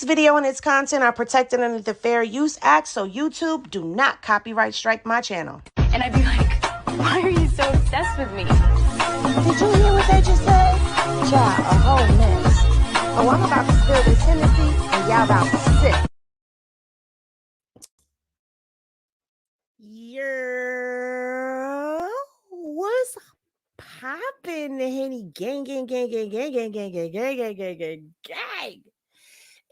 This video and its content are protected under the Fair Use Act, so YouTube, do not copyright strike my channel. And I'd be like, why are you so obsessed with me? Did you hear what they just said? Child, a whole mess. Oh, I'm about to spill this Hennessy and y'all about to sip. Yeah, what's poppin', the Henny gang.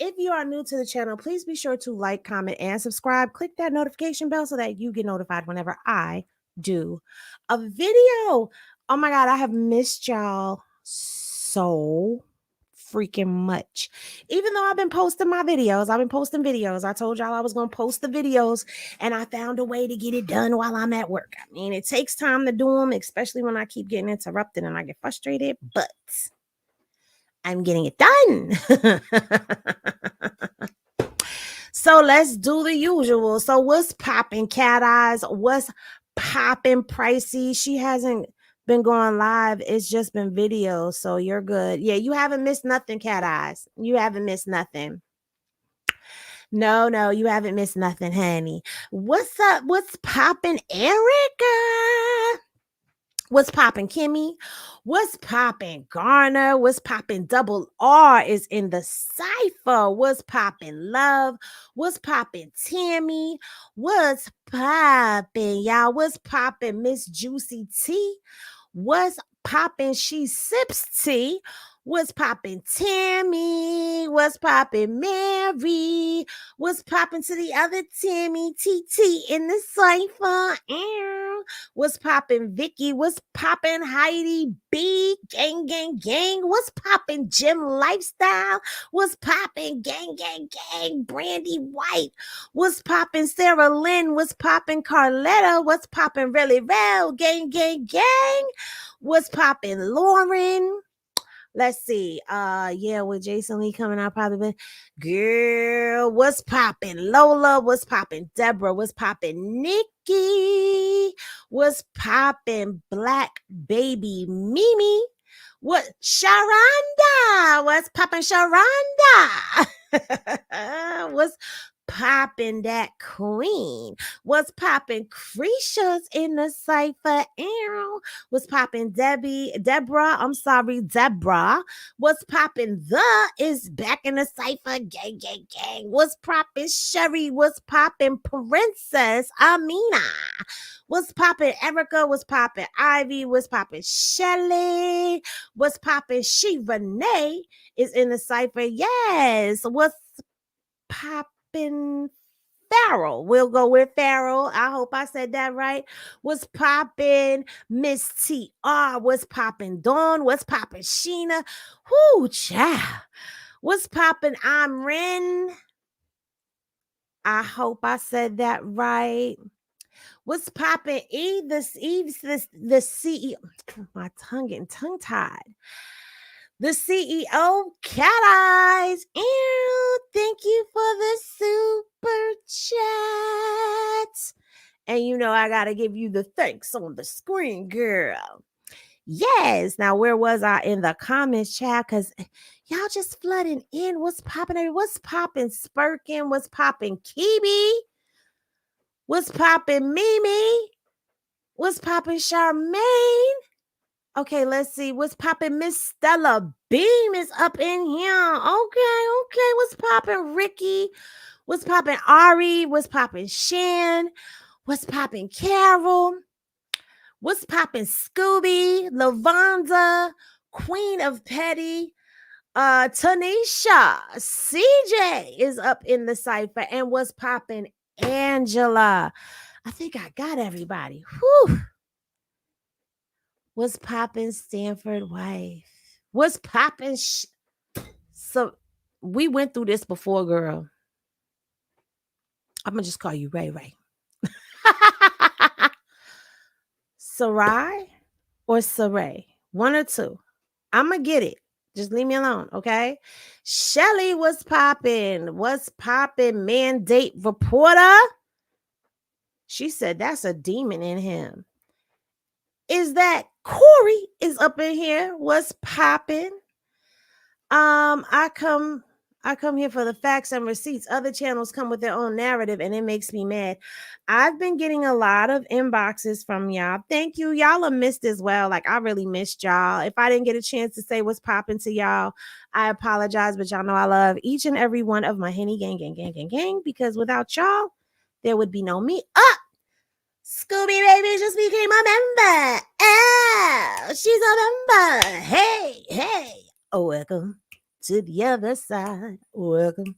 If you are new to the channel, please be sure to like, comment, and subscribe. Click that notification bell so that you get notified whenever I do a video. Oh my God, I have missed y'all so freaking much. Even though I've been posting my videos, I told y'all I was going to post the videos, and I found a way to get it done while I'm at work. I mean, it takes time to do them, especially when I keep getting interrupted and I get frustrated, but I'm getting it done. So let's do the usual. So what's popping, Cat Eyes? What's popping, Pricey? She hasn't been going live. It's just been videos, so you're good. Yeah, you haven't missed nothing, Cat Eyes. You haven't missed nothing. No, you haven't missed nothing, honey. What's up? What's popping, Erica? What's popping, Kimmy? What's popping, Garner? What's popping, Double R is in the cipher. What's popping, Love? What's popping, Tammy? What's popping, y'all? What's popping, Miss Juicy T? What's popping, She Sips Tea? What's popping, Tammy? What's popping, Mary? What's popping to the other Tammy? TT in the cipher. What's popping, Vicky? What's popping, Heidi B? Gang. What's popping, Gym Lifestyle? What's popping, gang? Brandy White. What's popping, Sarah Lynn? What's popping, Carletta? What's popping, Really Real? Gang. What's popping, Lauren? Let's see. Yeah, with Jason Lee coming out, probably. Girl, what's popping? Lola, what's popping? Deborah, what's popping? Nikki, what's popping? Black Baby Mimi, what? Sharonda, what's popping? Sharonda, what's popping? That Queen, what's popping? Creatures in the cipher. What's popping, Deborah? I'm sorry, Deborah. What's popping? The is back in the cipher. Gang. What's popping, Sherry? What's popping, Princess Amina? What's popping, Erica? What's popping, Ivy? What's popping, Shelly? What's popping, She Renee is in the cipher. Yes. What's popping, Farrell? We'll go with Farrell. I hope I said that right. What's popping, Miss TR? What's popping, Dawn? What's popping, Sheena? Whoo, child. What's popping, I'm Ren? I hope I said that right. What's popping, Eve? The CEO. My tongue getting tongue-tied. The CEO, Cat Eyes. Thank you for the super chat. And you know I gotta give you the thanks on the screen, girl. Yes. Now, where was I in the comments, chat? Because y'all just flooding in. What's popping? What's popping, Spurkin? What's popping, Kibi? What's popping, Mimi? What's popping, Charmaine? Okay, let's see. What's popping? Miss Stella Beam is up in here. Okay. What's popping, Ricky? What's popping, Ari? What's popping, Shan? What's popping, Carol? What's popping, Scooby? Lavonda, Queen of Petty, Tanisha, CJ is up in the cipher. And what's popping, Angela? I think I got everybody. Whew. What's popping, Stanford wife? What's popping? So we went through this before, girl. I'm gonna just call you Ray. Sarai or Saray? One or two. I'm gonna get it. Just leave me alone, okay? Shelly, what's popping? What's popping, mandate reporter? She said that's a demon in him. Is that Corey is up in here? What's popping? I come I come here for the facts and receipts. Other channels come with their own narrative, and it makes me mad. I've been getting a lot of inboxes from y'all. Thank you. Y'all are missed as well. Like, I really missed y'all. If I didn't get a chance to say what's popping to y'all, I apologize. But y'all know I love each and every one of my Henny gang, because without y'all, there would be no me. Scooby Baby just became a member. Oh, she's a member. Hey. Oh, welcome to the other side. Welcome.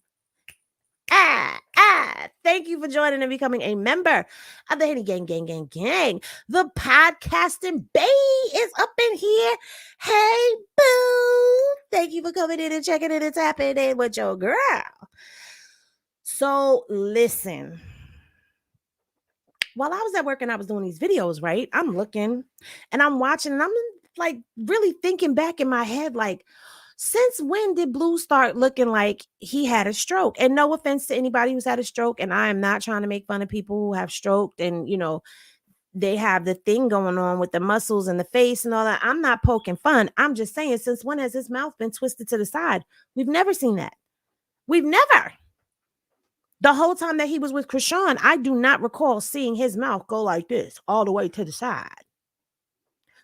Thank you for joining and becoming a member of the Henny Gang. The podcasting bay is up in here. Hey, boo. Thank you for coming in and checking in and tapping in with your girl. So, listen. While I was at work and I was doing these videos, right? I'm looking and I'm watching and I'm like really thinking back in my head, like, since when did Blue start looking like he had a stroke? And no offense to anybody who's had a stroke, and I am not trying to make fun of people who have stroked and, they have the thing going on with the muscles and the face and all that. I'm not poking fun. I'm just saying, since when has his mouth been twisted to the side? We've never seen that. We've never. The whole time that he was with Krishan, I do not recall seeing his mouth go like this all the way to the side.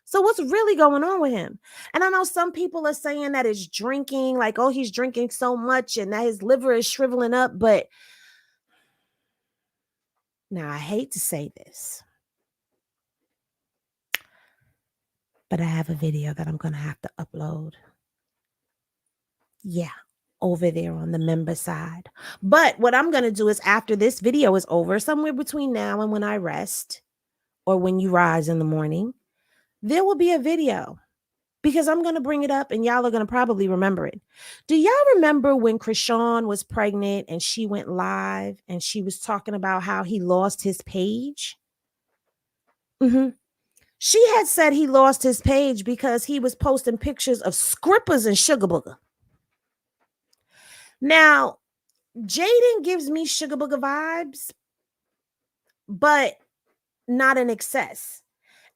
So what's really going on with him? And I know some people are saying that it's drinking, like, oh, he's drinking so much and that his liver is shriveling up. But now I hate to say this, but I have a video that I'm going to have to upload. Yeah, over there on the member side. But what I'm going to do is, after this video is over, somewhere between now and when I rest or when you rise in the morning, there will be a video, because I'm going to bring it up and y'all are going to probably remember it. Do y'all remember when Krishan was pregnant and she went live and she was talking about how he lost his page? She had said he lost his page because he was posting pictures of scrippers and sugar booger. Now, Jaden gives me sugar booger vibes, but not in excess.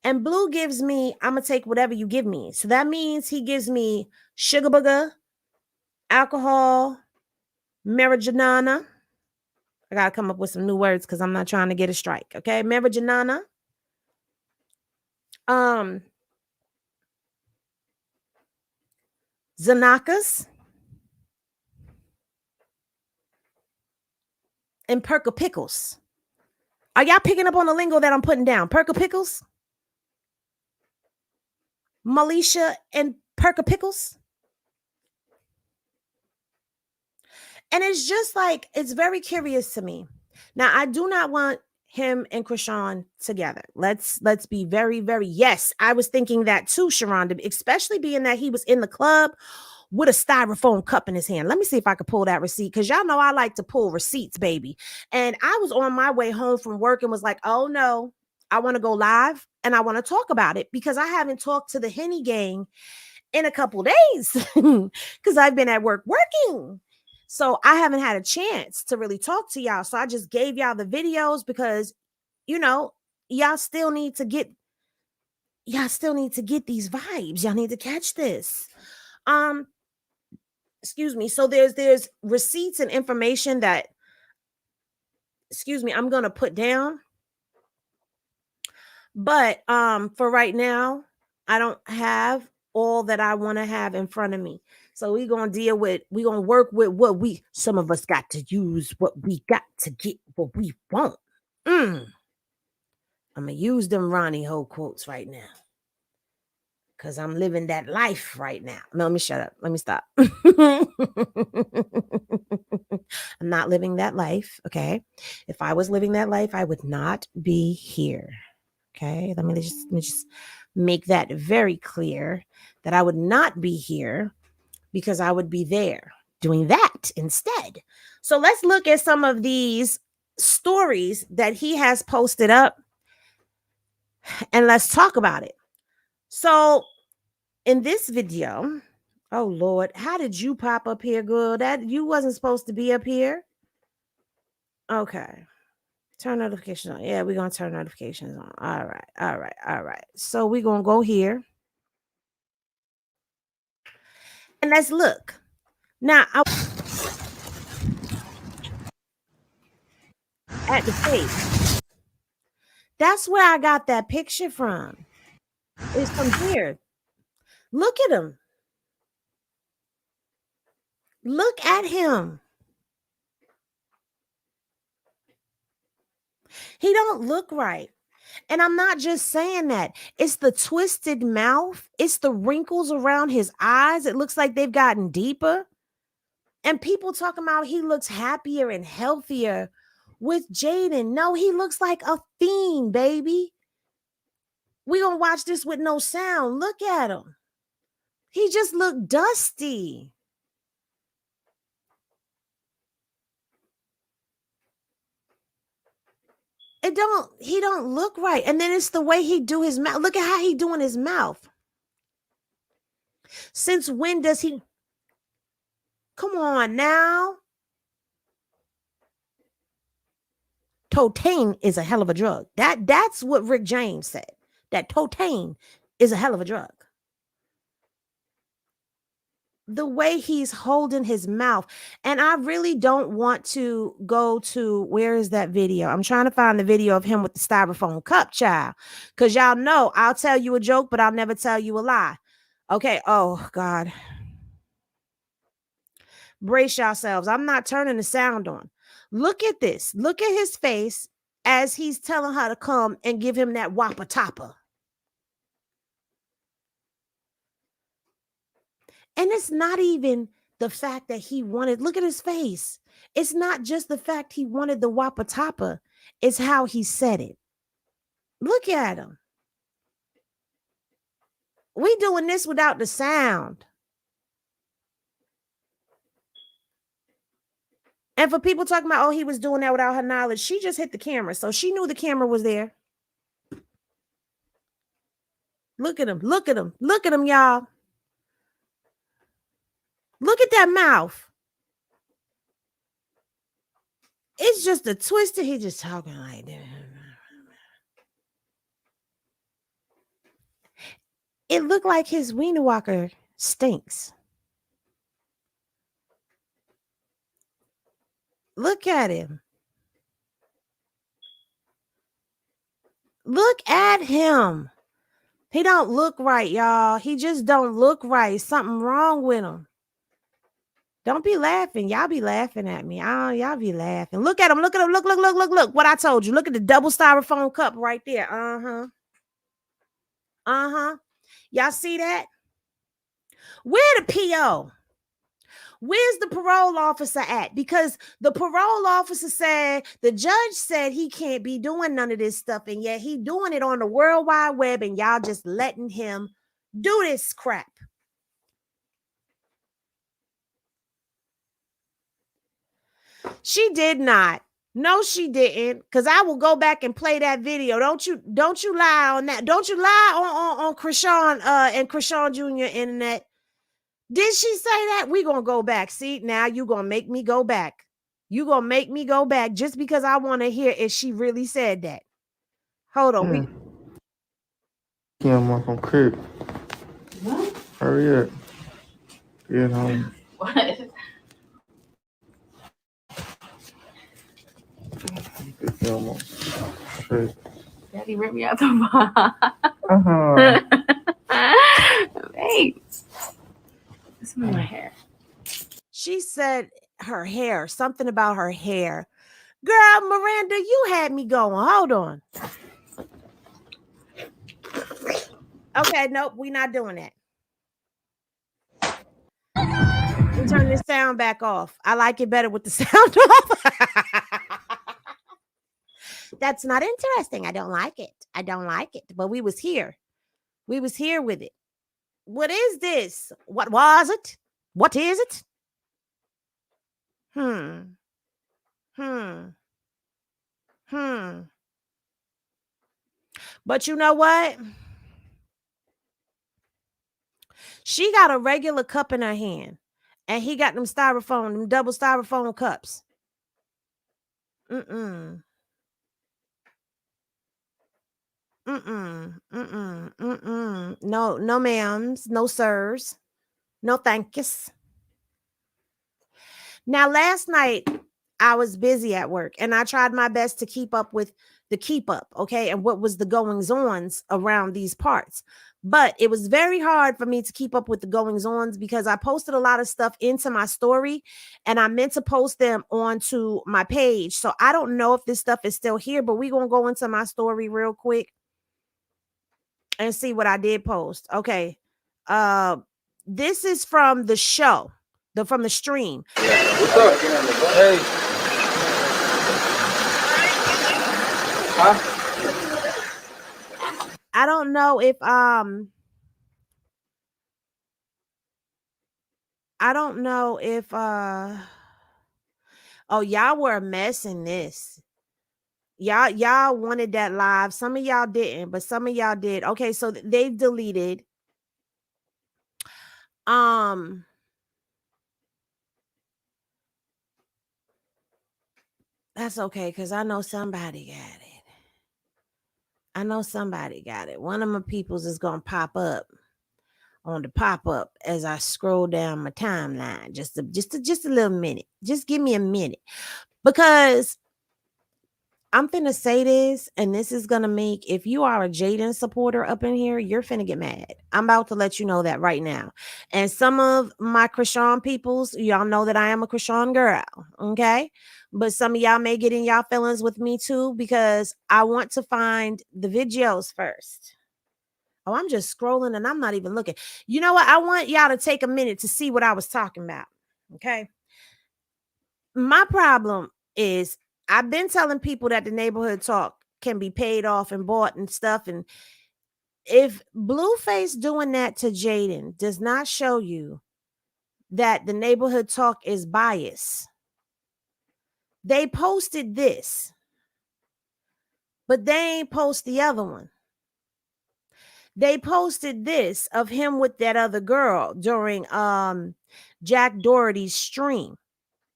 And Blue gives me, I'm going to take whatever you give me. So that means he gives me sugar booger, alcohol, marijuana. I got to come up with some new words because I'm not trying to get a strike. Okay. Marijuana. Xanakas. And Perka Pickles. Are y'all picking up on the lingo that I'm putting down? Perka Pickles? Malisha and Perka Pickles? And it's just like, it's very curious to me. Now, I do not want him and Krishan together. Let's be very, very, yes, I was thinking that too, Sharonda, especially being that he was in the club with a styrofoam cup in his hand. Let me see if I could pull that receipt, because y'all know I like to pull receipts, baby. And I was on my way home from work and was like, oh no, I want to go live and I want to talk about it, because I haven't talked to the Henny gang in a couple days because I've been at work working. So I haven't had a chance to really talk to y'all. So I just gave y'all the videos because, y'all still need to get these vibes. Y'all need to catch this. Excuse me. So there's receipts and information that, I'm going to put down. But for right now, I don't have all that I want to have in front of me. So we're going to work with what some of us got to use, what we got to get, what we want. I'm going to use them Ronnie Ho quotes right now, because I'm living that life right now. No, let me shut up. Let me stop. I'm not living that life. Okay. If I was living that life, I would not be here. Okay. Let me just make that very clear, that I would not be here, because I would be there doing that instead. So let's look at some of these stories that he has posted up and let's talk about it. So in this video, oh Lord, how did you pop up here, girl? That you wasn't supposed to be up here. Okay. Turn notifications on. Yeah, we're going to turn notifications on. All right. So we're going to go here. And let's look. Now, at the face. That's where I got that picture from. It's from here. Look at him. Look at him. He don't look right. And I'm not just saying that. It's the twisted mouth. It's the wrinkles around his eyes. It looks like they've gotten deeper. And people talking about he looks happier and healthier with Jaden. No, he looks like a fiend, baby. We gonna watch this with no sound. Look at him. He just looked dusty. He don't look right. And then it's the way he do his mouth. Look at how he doing his mouth. Since when does he? Come on now. Cocaine is a hell of a drug. That's what Rick James said. That cocaine is a hell of a drug. The way he's holding his mouth. And I really don't want to go to, where is that video? I'm trying to find the video of him with the styrofoam cup, child. Because y'all know I'll tell you a joke, but I'll never tell you a lie. Okay. Oh, God. Brace yourselves. I'm not turning the sound on. Look at this. Look at his face as he's telling her to come and give him that whopper topper. And it's not even the fact that he wanted, look at his face. It's not just the fact he wanted the whopper topper. It's how he said it. Look at him. We doing this without the sound. And for people talking about, oh, he was doing that without her knowledge, she just hit the camera. So she knew the camera was there. Look at him. Look at him. Look at him, y'all. Look at that mouth. It's just a twister. He just talking like that. It looked like his wiener walker stinks. Look at him. Look at him. He don't look right, y'all. He just don't look right. Something wrong with him. Don't be laughing. Y'all be laughing at me. Oh, y'all be laughing. Look at him. Look at him. Look, look, look, look, look. What I told you. Look at the double styrofoam cup right there. Uh-huh. Uh-huh. Y'all see that? Where the PO? Where's the parole officer at? Because the parole officer said, the judge said he can't be doing none of this stuff, and yet he doing it on the World Wide Web, and y'all just letting him do this crap. She did not. No, she didn't. Because I will go back and play that video. Don't you lie on that. Don't you lie on Krishan and Krishan Jr. internet. Did she say that? We're going to go back. See, now you're going to make me go back. You're going to make me go back just because I want to hear if she really said that. Hold on. Yeah, I'm from crib. What? Hurry up. Get home. What? Daddy ripped me out the box. Wait. This is my hair. She said her hair, something about her hair. Girl, Miranda, you had me going. Hold on. Okay, nope, we're not doing that. We turn this sound back off. I like it better with the sound off. That's not interesting. I don't like it. I don't like it. But we was here. We was here with it. What is this? What was it? What is it? But you know what? She got a regular cup in her hand, and he got them double styrofoam cups. No, ma'ams, no sirs, no thank yous. Now, last night I was busy at work and I tried my best to keep up with the keep up, okay, and what was the goings ons around these parts. But it was very hard for me to keep up with the goings ons because I posted a lot of stuff into my story and I meant to post them onto my page. So I don't know if this stuff is still here, but we're going to go into my story real quick and see what I did post. Okay. This is from the show, from the stream. What's up? Hey. Huh? I don't know if oh, y'all were a mess in this. Y'all wanted that live. Some of y'all didn't, but some of y'all did. Okay, so they deleted that's okay, because I know somebody got it. One of my peoples is gonna pop up on the pop-up as I scroll down my timeline. Just a little minute. Just give me a minute. Because I'm finna say this, and this is gonna make, if you are a Jaden supporter up in here, you're finna get mad. I'm about to let you know that right now. And some of my Krishan peoples, y'all know that I am a Krishan girl, okay? But some of y'all may get in y'all feelings with me too, because I want to find the videos first. Oh, I'm just scrolling and I'm not even looking. You know what? I want y'all to take a minute to see what I was talking about, okay? My problem is I've been telling people that the neighborhood talk can be paid off and bought and stuff. And if Blueface doing that to Jaden does not show you that the neighborhood talk is biased, they posted this, but they ain't post the other one. They posted this of him with that other girl during Jack Doherty's stream.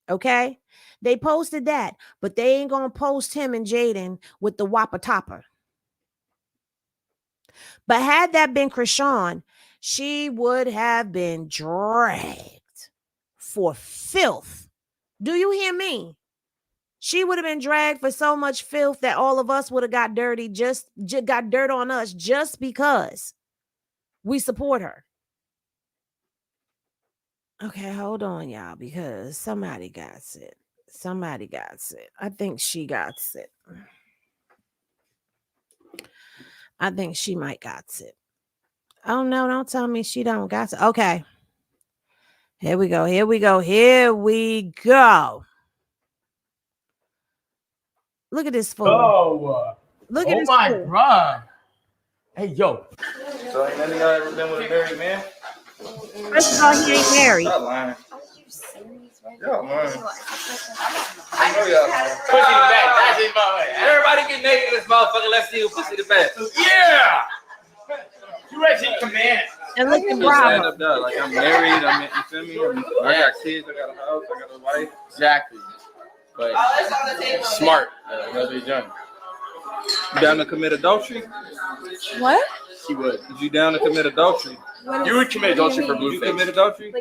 Okay, they posted that, but they ain't gonna post him and Jaden with the Whopper Topper. But had that been Krishan, she would have been dragged for filth. Do you hear me? She would have been dragged for so much filth that all of us would have got dirty, just got dirt on us just because we support her. Okay, hold on, y'all, because somebody got it. I think she got it. I think she might got it. Oh no, don't tell me she don't got it. Okay. Here we go. Look at this fool. Oh, Look at this my fool. God. Hey, yo. So ain't none of y'all ever been with a married man? First of all, he ain't married. Stop lying. Are you serious right Y'all lying. I know y'all lying. Pussy the back. That's it, my Everybody get naked in this motherfucker. Let's see who pussy the best. Yeah. You ready to command? And look at Stand Bravo. up there. Like, I'm married. You feel me? I got kids. I got a house. I got a wife. Exactly. But Smart. Another young. You down to commit adultery? What? She would. Is you down to commit adultery? You would commit adultery for You Blueface. commit adultery?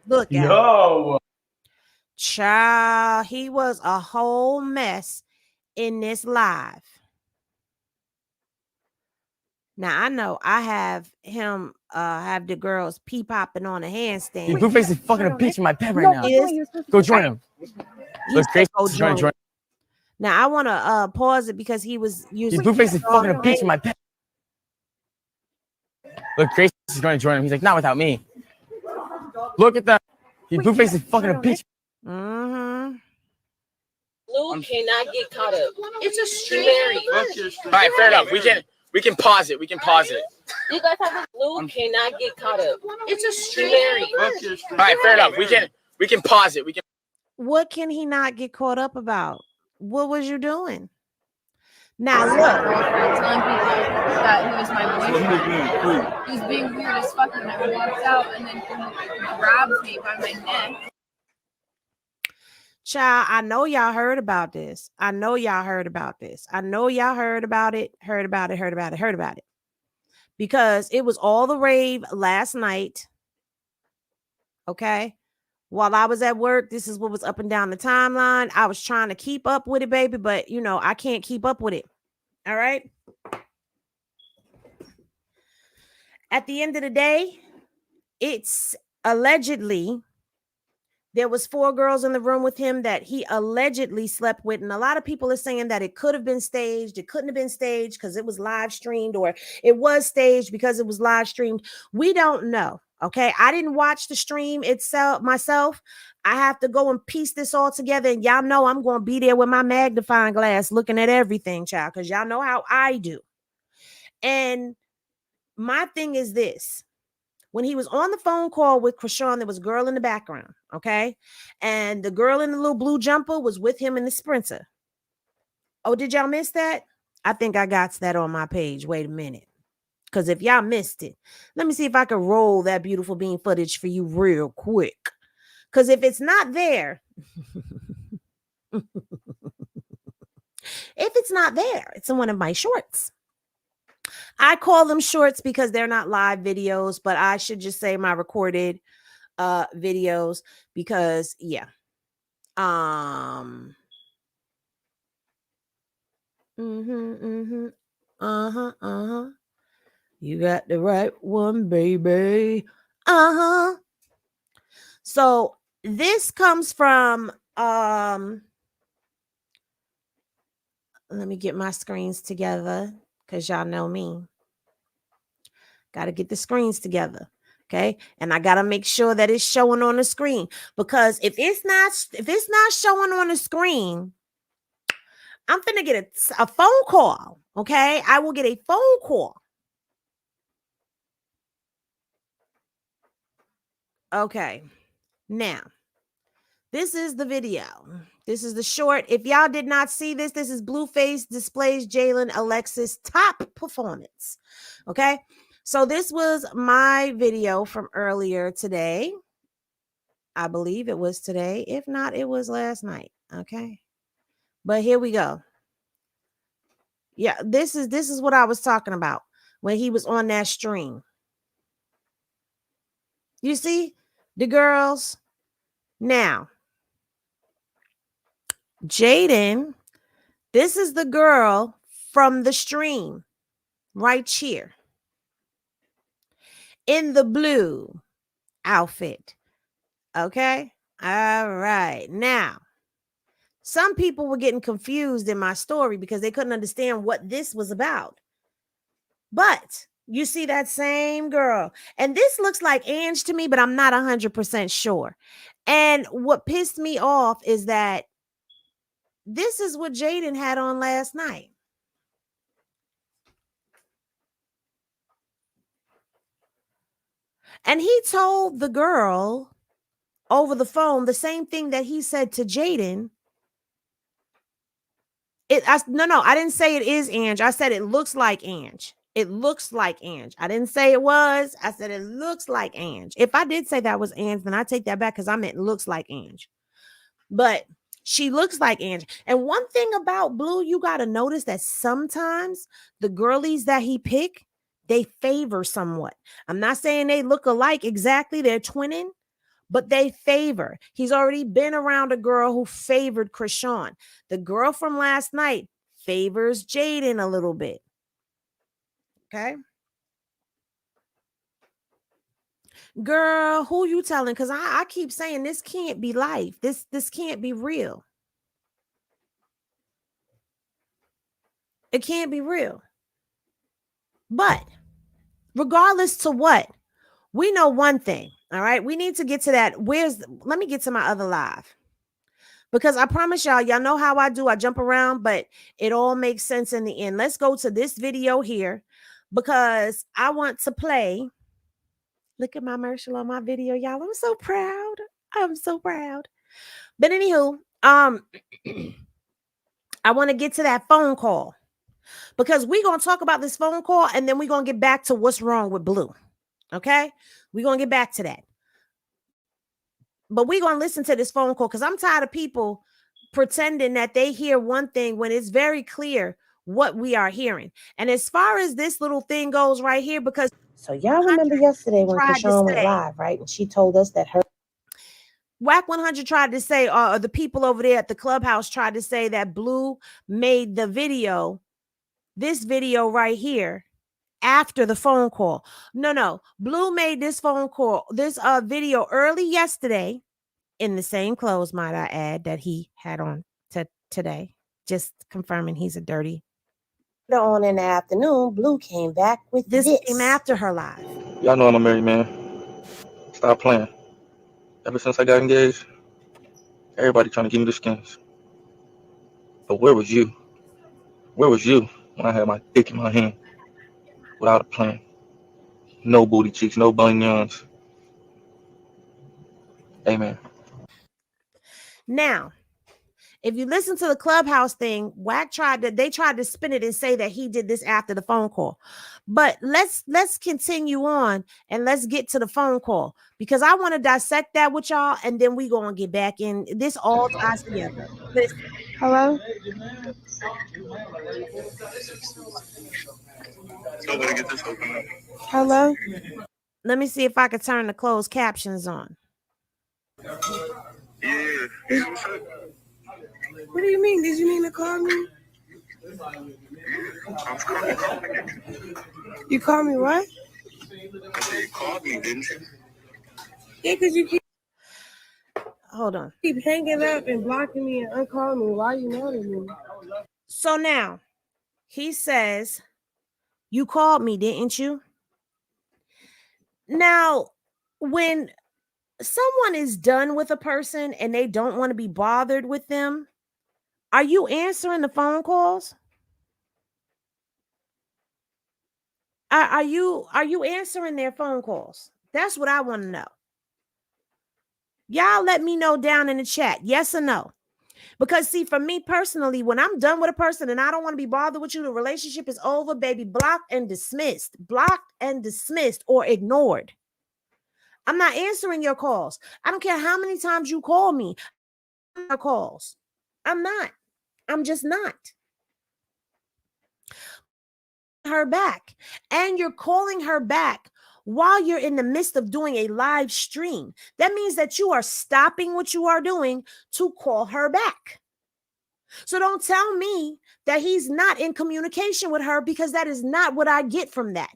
Look at him. Yo. Child, he was a whole mess in this live. Now I know I have him have the girls pee popping on a handstand. Blueface is fucking a bitch in my bed right now. Go join him. Look, Grace is going to join. Now I want to pause it because he was using Blueface is fucking a bitch in my bed. Look, Grace is going to join him. He's like, not without me. Look at that. Blueface is fucking a bitch. Mm-hmm. Blue cannot get caught up. It's a stream. All right, fair enough. We can pause it. You guys have a Blue cannot get caught up. It's a stream. All right, fair enough. We can pause it. What can he not get caught up about? What was you doing? Now look. Telling people that he was my boyfriend. He was being weird as fuck, and I walked out and then he grabbed me by my neck. Child, I know y'all heard about this. Heard about it. Because it was all the rave last night. Okay. while I was at work. This is what was up and down the timeline. I was trying to keep up with it, baby, but you know, I can't keep up with it. All right. At the end of the day, it's allegedly there was 4 girls in the room with him that he allegedly slept with. And a lot of people are saying that it could have been staged. It couldn't have been staged because it was live streamed, or it was staged because it was live streamed. We don't know. Okay. I didn't watch the stream itself myself. I have to go and piece this all together. And y'all know I'm going to be there with my magnifying glass looking at everything, child, because y'all know how I do. And my thing is this. When he was on the phone call with Krishan, there was a girl in the background, okay? And the girl in the little blue jumper was with him in the Sprinter. Oh, did y'all miss that? I think I got that on my page. Wait a minute. Because if y'all missed it, let me see if I can roll that beautiful bean footage for you real quick. Because if it's not there, it's in one of my shorts. I call them shorts because they're not live videos, but I should just say my recorded videos because yeah. Uh-huh. You got the right one, baby. Uh-huh. So this comes from let me get my screens together because y'all know me. Got to get the screens together. Okay. And I got to make sure that it's showing on the screen, because if it's not showing on the screen, I'm finna get a phone call. Okay. I will get a phone call. Okay. Now, this is the video. This is the short. If y'all did not see this, this is Blueface displays Jalen Alexis top performance. Okay. So this was my video from earlier today. I believe it was today. If not, it was last night. Okay. But here we go. Yeah, this is what I was talking about when he was on that stream. You see the girls? Now, Jaden, this is the girl from the stream right here in the blue outfit. Okay. All right. Now, some people were getting confused in my story because they couldn't understand what this was about. But you see that same girl. And this looks like Ange to me, but I'm not 100% sure. And what pissed me off is that this is what Jaden had on last night. And he told the girl over the phone the same thing that he said to Jaden. No, I didn't say it is Ange. I said it looks like Ange. It looks like Ange. I didn't say it was. I said it looks like Ange. If I did say that was Ange, then I take that back because I meant looks like Ange. But she looks like Ange. And one thing about Blue, you got to notice that sometimes the girlies that he pick, they favor somewhat. I'm not saying they look alike exactly. They're twinning, but they favor. He's already been around a girl who favored Krishan. The girl from last night favors Jaden a little bit. Okay. Girl, who you telling? Because I keep saying this can't be life. This can't be real. It can't be real. But regardless to what, we know one thing. All right. We need to get to that. Let me get to my other live. Because I promise y'all know how I do. I jump around, but it all makes sense in the end. Let's go to this video here because I want to play. Look at my commercial on my video, y'all. I'm so proud. I'm so proud. But anywho, I want to get to that phone call because we're going to talk about this phone call and then we're going to get back to what's wrong with Blue. Okay? We're going to get back to that. But we're going to listen to this phone call because I'm tired of people pretending that they hear one thing when it's very clear what we are hearing. And as far as this little thing goes right here, because so y'all remember yesterday when Krishan went live, right? And she told us that Whack 100 tried to say, the people over there at the clubhouse tried to say that Blue made the video, this video right here, after the phone call. No. Blue made this phone call, this video early yesterday in the same clothes, might I add, that he had on today. Just confirming he's a dirty. On in the afternoon, Blue came back with this. Came after her live. Y'all know I'm a married man. Stop playing. Ever since I got engaged, everybody trying to give me the skins. But where was you? Where was you when I had my dick in my hand without a plan? No booty cheeks, no bunions. Amen. Now, if you listen to the clubhouse thing, Wack tried to spin it and say that he did this after the phone call. But let's continue on and let's get to the phone call, because I want to dissect that with y'all, and then we gonna get back in. This all ties together. Listen. Hello? Hello? Let me see if I can turn the closed captions on. Yeah. What do you mean? Did you mean to call me? You called me what? I said you called me, didn't you? Yeah, because you Hold on. keep hanging up and blocking me and uncalling me. Why are you mad at me? So now he says, you called me, didn't you? Now, when someone is done with a person and they don't want to be bothered with them, are you answering the phone calls? Are you answering their phone calls? That's what I want to know. Y'all let me know down in the chat, yes or no. Because see, for me personally, when I'm done with a person and I don't want to be bothered with you, the relationship is over, baby. Blocked and dismissed or ignored. I'm not answering your calls. I don't care how many times you call me. Calls. I'm not. I'm just not. Her back. And you're calling her back while you're in the midst of doing a live stream. That means that you are stopping what you are doing to call her back. So don't tell me that he's not in communication with her, because that is not what I get from that.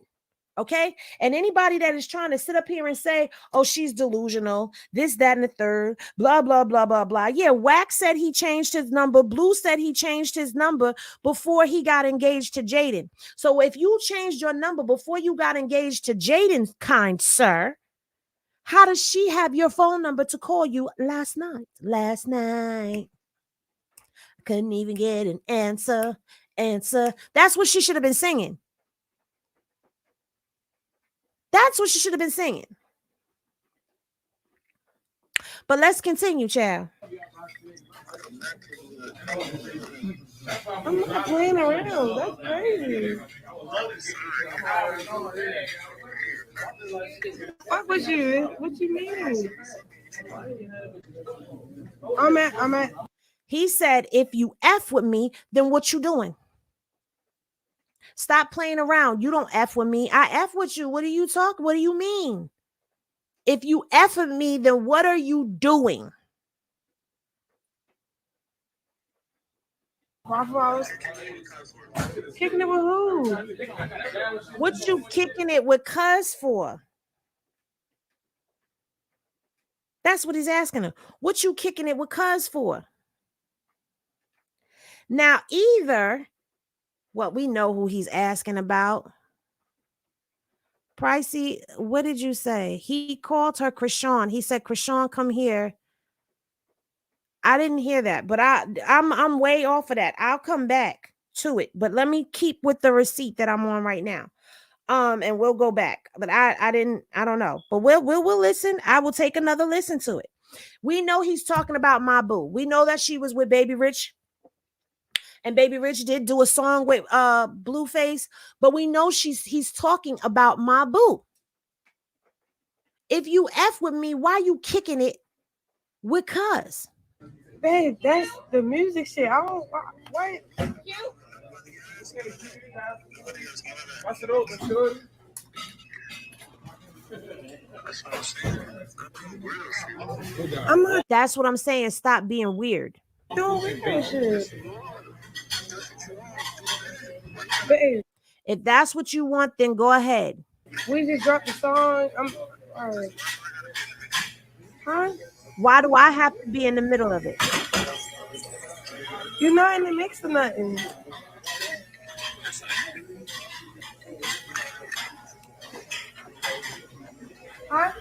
Okay. And anybody that is trying to sit up here and say, oh, she's delusional, this, that, and the third, blah, blah, blah, blah, blah. Yeah. Wax said he changed his number. Blue said he changed his number before he got engaged to Jaden. So if you changed your number before you got engaged to Jaden, kind sir, how does she have your phone number to call you last night? Couldn't even get an answer. That's what she should have been singing. That's what she should have been singing. But let's continue, child. I'm not playing around. That's crazy. Fuck with you. What you mean? I'm at. He said, if you F with me, then what you doing? Stop playing around. You don't F with me. I F with you. What do you talk? What do you mean? If you F with me, then what are you doing? Kicking it with who? What you kicking it with cuz for? That's what he's asking her. What you kicking it with cuz for? Now, either, well, we know who he's asking about. Pricey, what did you say? He called her Krishan. He said, Krishan, come here. I didn't hear that, but I'm way off of that. I'll come back to it, but let me keep with the receipt that I'm on right now. And we'll go back. But I don't know. But we'll listen. I will take another listen to it. We know he's talking about my boo. We know that she was with Baby Rich. And Baby Rich did do a song with Blueface, but we know he's talking about my boo. If you F with me, why you kicking it with cuz? Babe, that's the music shit. I don't. What? Pass it over, shorty. That's what I'm saying. Stop being weird. I'm not That's what I'm saying. Stop being weird. doing weird shit. Babe, If that's what you want, then go ahead. we just dropped the song. I'm all right. Huh? Why do I have to be in the middle of it? You're not in the mix or nothing. Huh?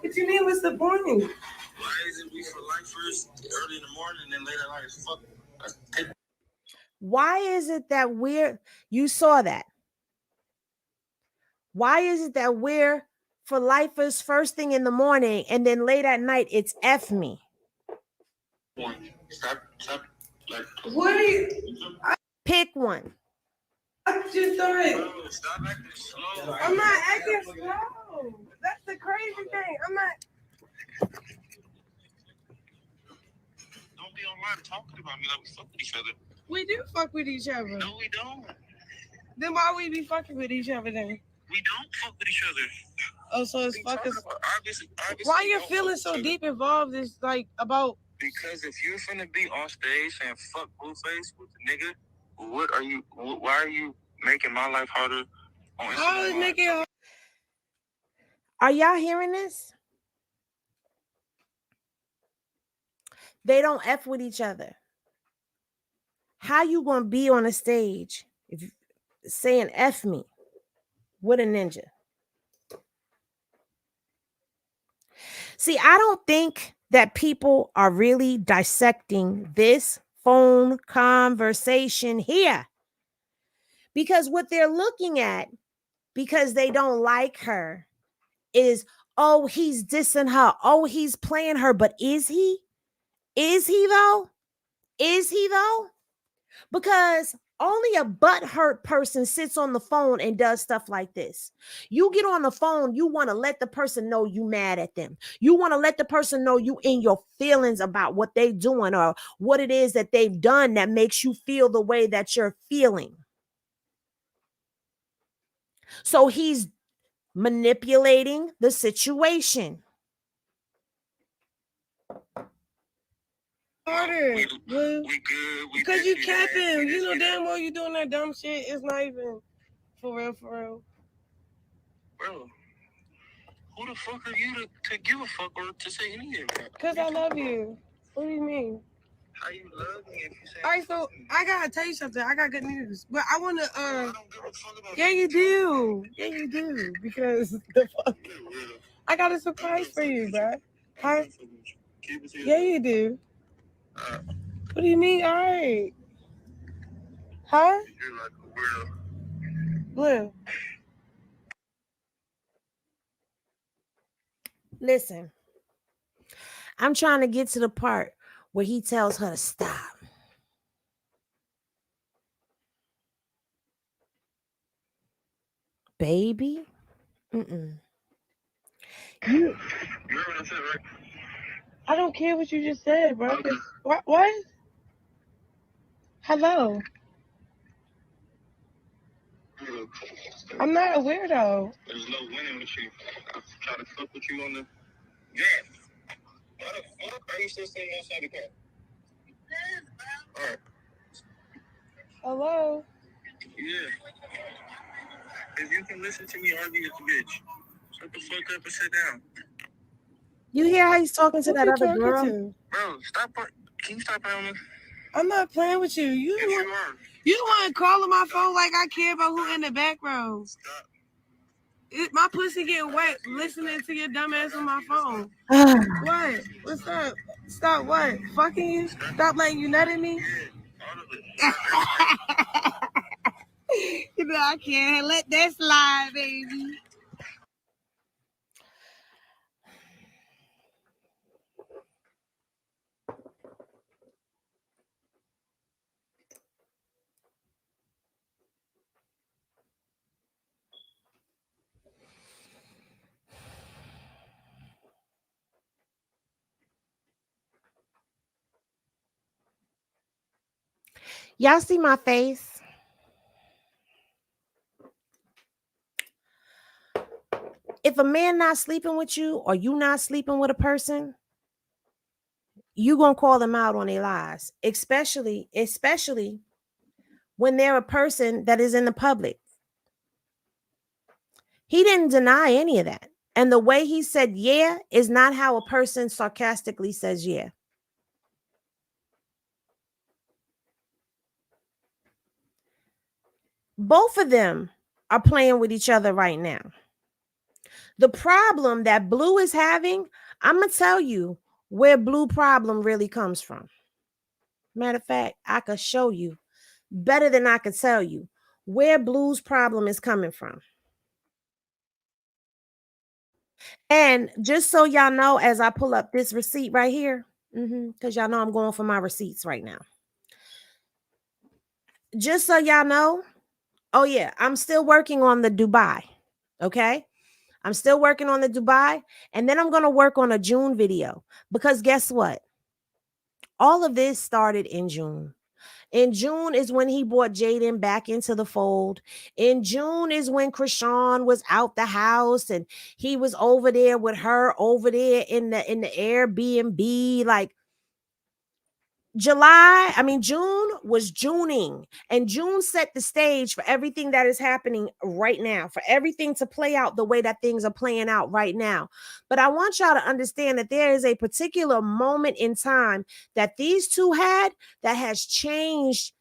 What you mean? What's the point? Why isn't we for lifers early in the morning and then late at night as fuck? Why is it that you saw that? Why is it that we're for lifers first thing in the morning and then late at night it's F me? Stop, like. What are you? Pick one. I just thought. Bro, stop acting slow. I'm not acting slow. That's the crazy thing. I'm not. Don't be online talking about me like we fuck with each other. We do fuck with each other. No, we don't. Then why we be fucking with each other then? We don't fuck with each other. Oh, so it's What are you fuckers. talking about? Obviously, Why we you're don't feeling fuck so with each other. deep involved is like about. Because if you're finna be on stage saying fuck Blueface with the nigga, what are you? Why are you making my life harder on Instagram? How is making? Are y'all hearing this? They don't F with each other. How you gonna be on a stage if saying F me with a ninja? See, I don't think that people are really dissecting this phone conversation here. Because what they're looking at, because they don't like her, is, oh, he's dissing her. Oh, he's playing her. But is he? Is he though? Is he though? Because only a butthurt person sits on the phone and does stuff like this. You get on the phone, you want to let the person know you mad at them. You want to let the person know you in your feelings about what they doing or what it is that they've done that makes you feel the way that you're feeling. So he's manipulating the situation. Harder. We good. Because you capping. You know damn well you doing that dumb shit. It's not even for real, for real. Bro, who the fuck are you to give a fuck or to say any of that? Because I love you. What do you mean? How you love me if you say? All right, so I gotta tell you something. I got good news, but I wanna. I don't give a fuck about Yeah, you do. Yeah, you do. Because the fuck, I got a surprise for you, bro. Huh? Yeah, you do. What do you mean? All right. Huh? You're like a weirdo. Blue. Listen, I'm trying to get to the part where he tells her to stop. Baby. Mm-mm. You. You heard what I said, right? I don't care what you just said, bro. Okay. What? Hello. I'm not a weirdo. There's no winning with you. I try to fuck with you on the. Yeah. Why the fuck are you still sitting outside the car? Alright. Hello. Yeah. If you can listen to me argue with the bitch, shut the fuck up and sit down. You hear how he's talking to Who that you other talking girl? to? Bro, stop. Can you stop playing with me? I'm not playing with you. You Yes, you are. the one calling my phone like I care about who in the back row. Stop. My pussy getting wet listening to your dumb ass on my phone. What? What's up? Stop what? Fucking you? Stop letting you nut in me? You know I can't let that slide, baby. Y'all see my face? if a man not sleeping with you or you not sleeping with a person, you gonna call them out on their lies, especially when they're a person that is in the public. He didn't deny any of that. And the way he said yeah is not how a person sarcastically says yeah. Both of them are playing with each other right now. The problem that Blue is having, I'm going to tell you where Blue problem really comes from. Matter of fact, I could show you better than I could tell you where Blue's problem is coming from. And just so y'all know, as I pull up this receipt right here, because y'all know I'm going for my receipts right now. Just so y'all know, oh yeah, I'm still working on the Dubai. Okay. I'm still working on the Dubai, and then I'm going to work on a June video, because guess what? All of this started in June. In June is when he brought Jaden back into the fold. In June is when Krishan was out the house and he was over there with her over there in the Airbnb. Like June was Juning, and June set the stage for everything that is happening right now, for everything to play out the way that things are playing out right now. But I want y'all to understand that there is a particular moment in time that these two had that has changed.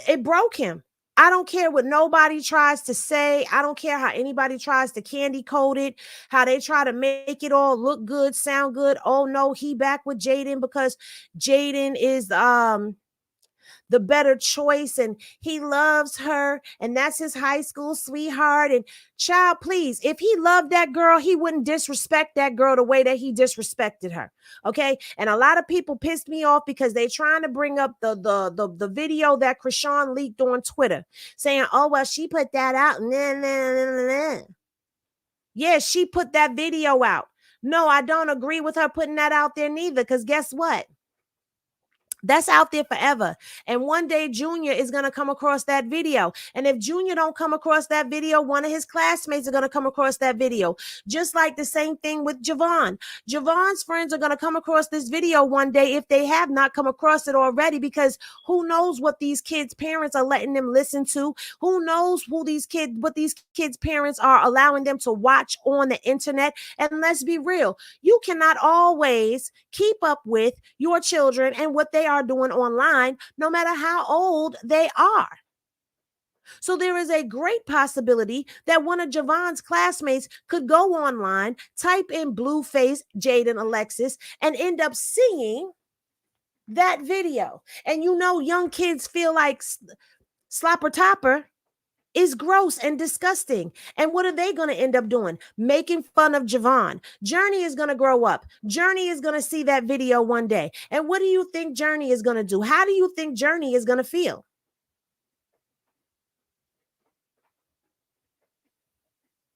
It broke him. I don't care what nobody tries to say. I don't care how anybody tries to candy coat it, how they try to make it all look good, sound good. Oh no, he back with Jaden because Jaden is the better choice and he loves her and that's his high school sweetheart. And child, please, if he loved that girl, he wouldn't disrespect that girl the way that he disrespected her. Okay. And a lot of people pissed me off because they trying to bring up the video that Krishan leaked on Twitter saying, oh, well, she put that out. Yeah, she put that video out. No, I don't agree with her putting that out there neither, because guess what? That's out there forever. And one day Junior is going to come across that video. And if Junior don't come across that video, one of his classmates are going to come across that video. Just like the same thing with Javon. Javon's friends are going to come across this video one day if they have not come across it already, because who knows what these kids' parents are letting them listen to? Who knows what these kids' parents are allowing them to watch on the internet? And let's be real, you cannot always keep up with your children and what they are doing online, no matter how old they are. So there is a great possibility that one of Javon's classmates could go online, type in Blueface, Jaden, Alexis, and end up seeing that video. And you know, young kids feel like slopper topper is gross and disgusting. And what are they going to end up doing? Making fun of Javon. Journey is going to grow up. Journey is going to see that video one day. And what do you think Journey is going to do? How do you think Journey is going to feel?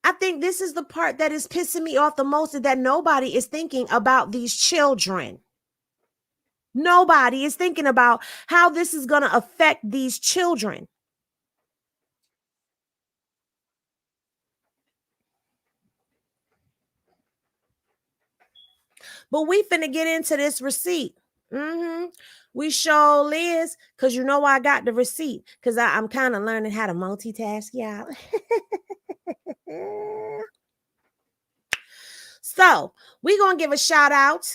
I think this is the part that is pissing me off the most, is that nobody is thinking about these children. Nobody is thinking about how this is going to affect these children. But we finna get into this receipt. We sure is, because you know I got the receipt, because I'm kind of learning how to multitask, y'all. So we're going to give a shout out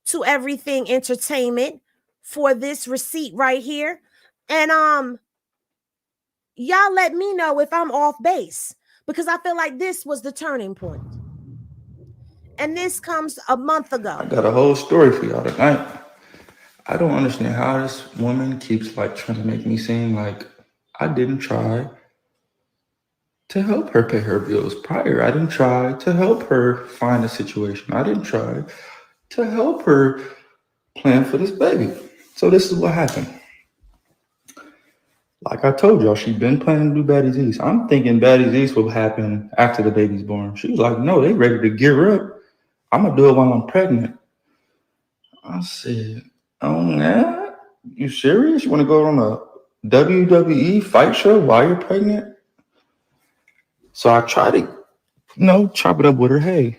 to Everything Entertainment for this receipt right here. And y'all let me know if I'm off base, because I feel like this was the turning point. And this comes a month ago. I got a whole story for y'all tonight. I don't understand how this woman keeps like trying to make me seem like I didn't try to help her pay her bills prior. I didn't try to help her find a situation. I didn't try to help her plan for this baby. So this is what happened. Like I told y'all, she'd been planning to do Baddies East. I'm thinking Baddies East will happen after the baby's born. She was like, no, they ready to gear up. I'm going to do it while I'm pregnant. I said, oh, yeah? You serious? You want to go on a WWE fight show while you're pregnant? So I tried to chop it up with her. Hey,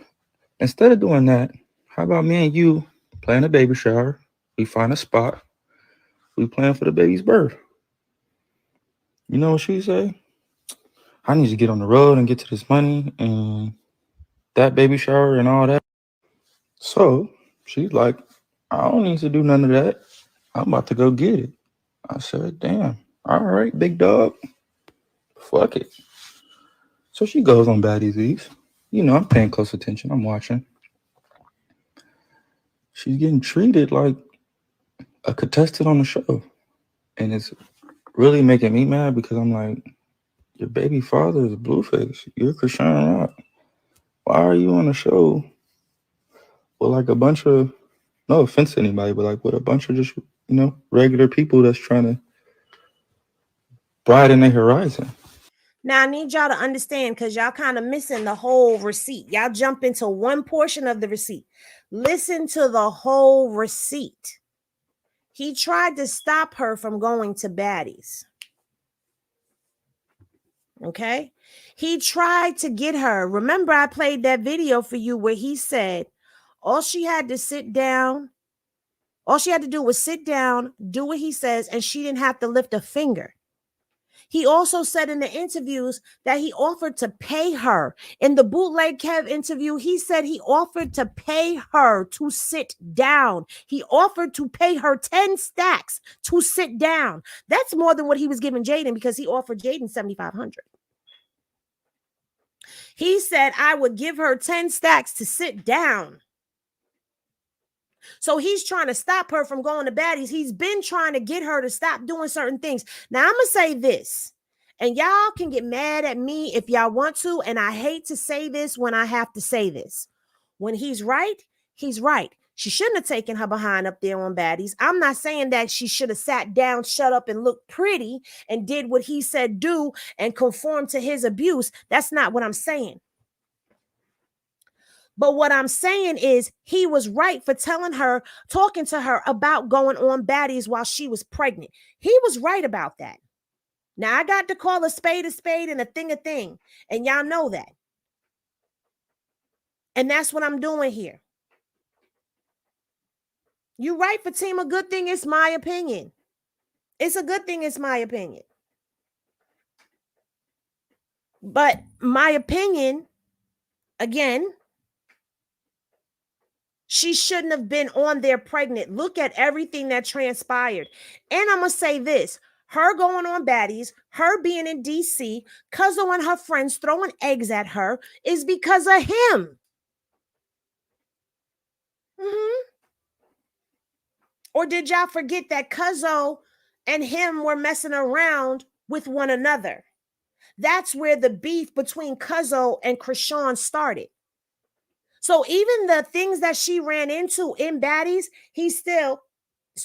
instead of doing that, how about me and you plan a baby shower? We find a spot. We plan for the baby's birth. You know what she say? I need to get on the road and get to this money and that baby shower and all that. So she's like, I don't need to do none of that. I'm about to go get it. I said, damn. All right, big dog. Fuck it. So she goes on Baddies Eve. You know, I'm paying close attention. I'm watching. She's getting treated like a contestant on the show. And it's really making me mad because I'm like, your baby father is Blueface. You're Krishan Rock. Why are you on a show with like a bunch of, no offense to anybody, but like with a bunch of just, regular people that's trying to broaden their horizon? Now I need y'all to understand because y'all kind of missing the whole receipt. Y'all jump into one portion of the receipt. Listen to the whole receipt. He tried to stop her from going to Baddies. Okay? He tried to get her. Remember, I played that video for you where he said all she had to sit down, all she had to do was sit down, do what he says, and she didn't have to lift a finger. He also said in the interviews that he offered to pay her. In the Bootleg Kev interview, he said he offered to pay her to sit down. He offered to pay her 10 stacks to sit down. That's more than what he was giving Jaden because he offered Jaden $7,500. He said, I would give her 10 stacks to sit down. So he's trying to stop her from going to Baddies. He's been trying to get her to stop doing certain things. Now, I'm going to say this, and y'all can get mad at me if y'all want to, and I hate to say this when I have to say this. When he's right, he's right. She shouldn't have taken her behind up there on Baddies. I'm not saying that she should have sat down, shut up, and looked pretty and did what he said do and conformed to his abuse. That's not what I'm saying. But what I'm saying is he was right for telling her, talking to her about going on Baddies while she was pregnant. He was right about that. Now, I got to call a spade and a thing. And y'all know that. And that's what I'm doing here. You right, Fatima. Good thing it's my opinion. It's a good thing it's my opinion. But my opinion, again, she shouldn't have been on there pregnant. Look at everything that transpired. And I'm going to say this. Her going on Baddies, her being in D.C., Cuzzo and her friends throwing eggs at her is because of him. Or did y'all forget that Cuzzo and him were messing around with one another? That's where the beef between Cuzzo and Krishan started. So even the things that she ran into in Baddies, he still,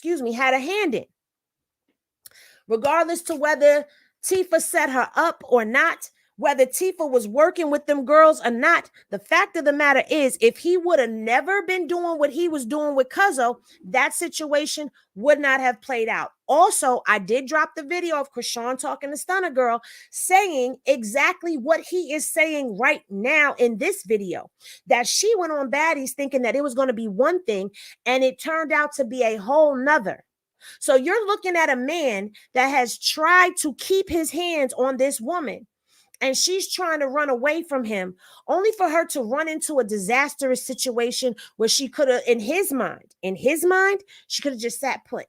had a hand in. Regardless to whether Tifa set her up or not, whether Tifa was working with them girls or not, the fact of the matter is, if he would have never been doing what he was doing with Cuzzo, that situation would not have played out. Also, I did drop the video of Krishan talking to Stunner Girl, saying exactly what he is saying right now in this video, that she went on Baddies thinking that it was going to be one thing, and it turned out to be a whole nother. So you're looking at a man that has tried to keep his hands on this woman, and she's trying to run away from him, only for her to run into a disastrous situation where she could have, in his mind, she could have just sat put.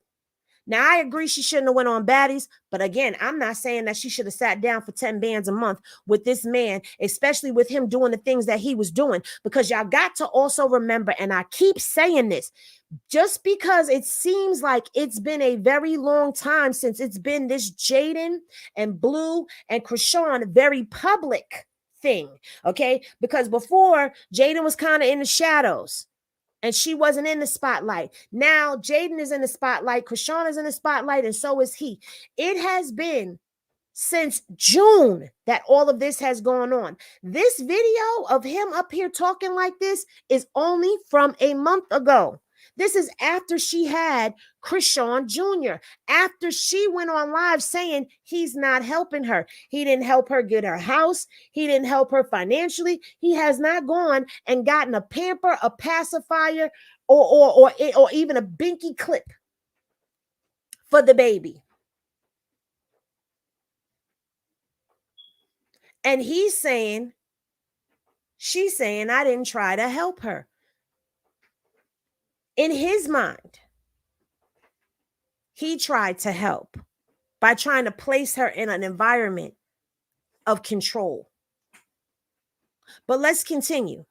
Now, I agree she shouldn't have went on Baddies, but again, I'm not saying that she should have sat down for 10 bands a month with this man, especially with him doing the things that he was doing, because y'all got to also remember, and I keep saying this, just because it seems like it's been a very long time since it's been this Jaden and Blue and Krishan very public thing, okay? Because before, Jaden was kind of in the shadows and she wasn't in the spotlight. Now, Jaden is in the spotlight, Krishan is in the spotlight, and so is he. It has been since June that all of this has gone on. This video of him up here talking like this is only from a month ago. This is after she had Krishan Jr., after she went on live saying he's not helping her. He didn't help her get her house. He didn't help her financially. He has not gone and gotten a pamper, a pacifier, or even a binky clip for the baby. And she's saying, I didn't try to help her. In his mind, he tried to help by trying to place her in an environment of control. But let's continue.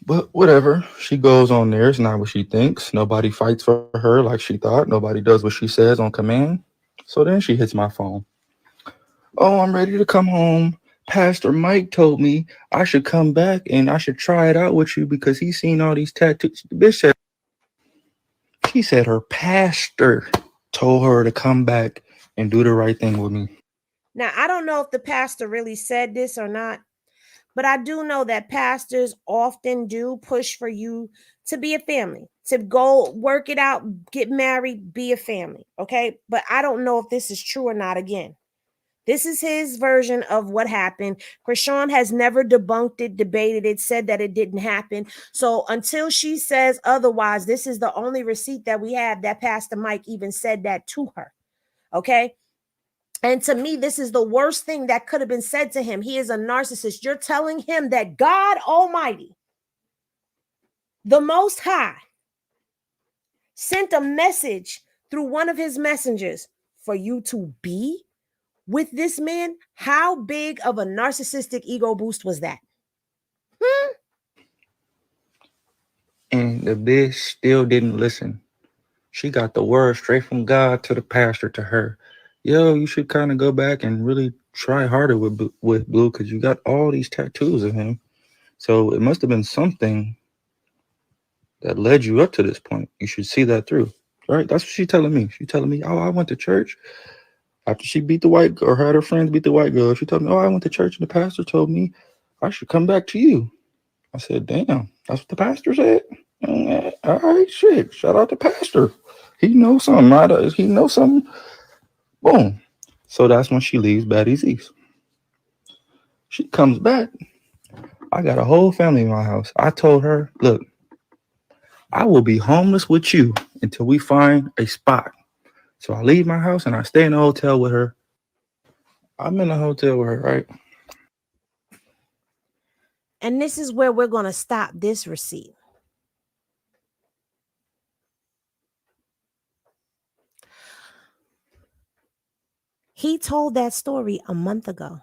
But whatever. She goes on there. It's not what she thinks. Nobody fights for her like she thought. Nobody does what she says on command. So then she hits my phone. Oh, I'm ready to come home. Pastor Mike told me I should come back and I should try it out with you because he's seen all these tattoos. The bitch said, she said her pastor told her to come back and do the right thing with me. Now, I don't know if the pastor really said this or not, but I do know that pastors often do push for you to be a family, to go work it out, get married, be a family. Okay. But I don't know if this is true or not again. This is his version of what happened. Krishan has never debunked it, debated it, said that it didn't happen. So until she says otherwise, this is the only receipt that we have that Pastor Mike even said that to her. Okay. And to me, this is the worst thing that could have been said to him. He is a narcissist. You're telling him that God Almighty, the Most High, sent a message through one of his messengers for you to be with this man. How big of a narcissistic ego boost was that? And the bitch still didn't listen. She got the word straight from God to the pastor to her. Yo, you should kind of go back and really try harder with Blue because you got all these tattoos of him. So it must have been something that led you up to this point. You should see that through. Right? That's what she's telling me. She's telling me, oh, I went to church after she beat the white girl, or had her friends beat the white girl. She told me, oh, I went to church and the pastor told me I should come back to you. I said, damn, that's what the pastor said? All right, shit. Shout out to pastor. He knows something, right? He knows something. Boom. So that's when she leaves Betty's East. She comes back. I got a whole family in my house. I told her, look, I will be homeless with you until we find a spot. So I leave my house and I stay in a hotel with her. I'm in a hotel with her, right? And this is where we're going to stop this receipt. He told that story a month ago.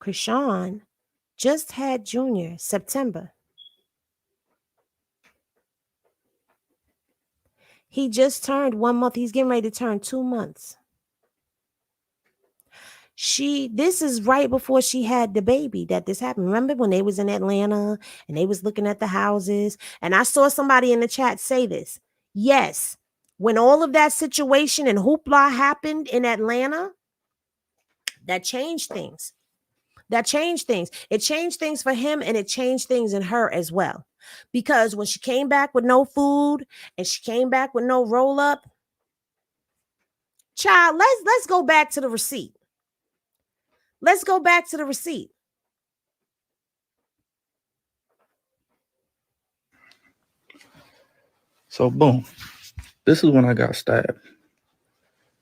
Krishan just had Junior September. He just turned 1 month. He's getting ready to turn 2 months. This is right before she had the baby that this happened. Remember when they was in Atlanta and they was looking at the houses? And I saw somebody in the chat say this. Yes, when all of that situation and hoopla happened in Atlanta, that changed things. That changed things. It changed things for him and it changed things in her as well. Because when she came back with no food and she came back with no roll up, child, let's go back to the receipt. Let's go back to the receipt. So boom. This is when I got stabbed.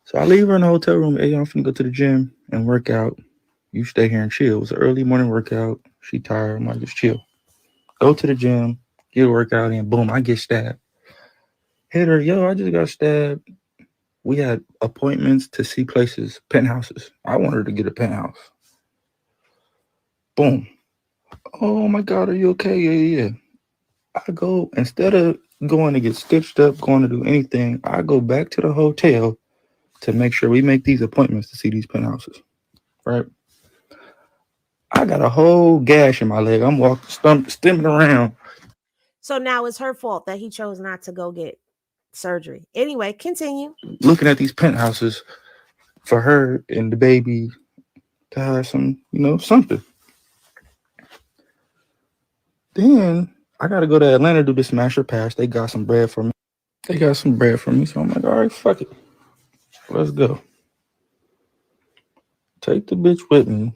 So I leave her in the hotel room. Hey, I'm finna go to the gym and work out. You stay here and chill. It was an early morning workout. She tired. I'm like, just chill. Go to the gym, get a workout in. Boom, I get stabbed. Hit her. Yo, I just got stabbed. We had appointments to see places, penthouses. I wanted her to get a penthouse. Boom. Oh my God, are you okay? Yeah. I go, instead of going to get stitched up, going to do anything, I go back to the hotel to make sure we make these appointments to see these penthouses. Right? I got a whole gash in my leg. I'm walking, stimming around. So now it's her fault that he chose not to go get surgery. Anyway, continue. Looking at these penthouses for her and the baby to have some, something. Then I gotta go to Atlanta to do the smasher pass. They got some bread for me. They got some bread for me. So I'm like, all right, fuck it. Let's go. Take the bitch with me.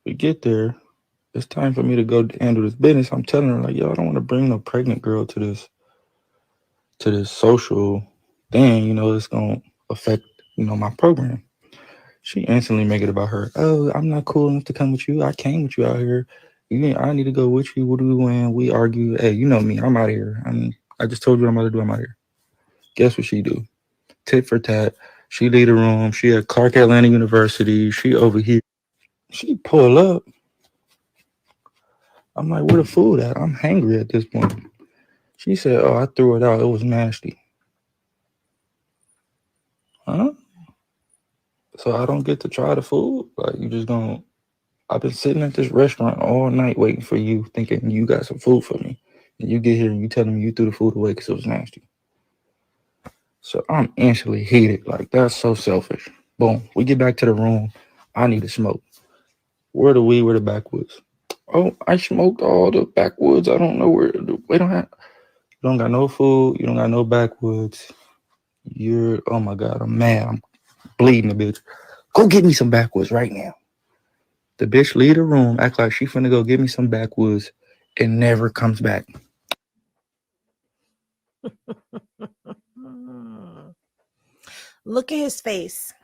We get there. It's time for me to go handle this business. I'm telling her, like, yo, I don't want to bring no pregnant girl to this social thing, it's gonna affect, my program. She instantly make it about her. Oh, I'm not cool enough to come with you. I came with you out here. I need to go with you. What do we win? We argue. Hey, you know me. I'm out of here. I just told you what I'm about to do. I'm out of here. Guess what she do? Tit for tat. She leave the room. She at Clark Atlanta University. She over here. She pull up. I'm like, where the food at? I'm hangry at this point. She said, oh, I threw it out. It was nasty. Huh? So I don't get to try the food? Like, you just gonna... I've been sitting at this restaurant all night waiting for you, thinking you got some food for me. And you get here and you telling me you threw the food away because it was nasty. So I'm instantly heated. Like, that's so selfish. Boom. We get back to the room. I need to smoke. Where the weed? Where the backwoods? Oh, I smoked all the backwoods. I don't know where. We don't have... You don't got no food. You don't got no backwoods. Oh my God, I'm mad. I'm bleeding a bitch. Go get me some backwoods right now. The bitch leave the room, act like she finna go get me some backwoods, and never comes back. Look at his face.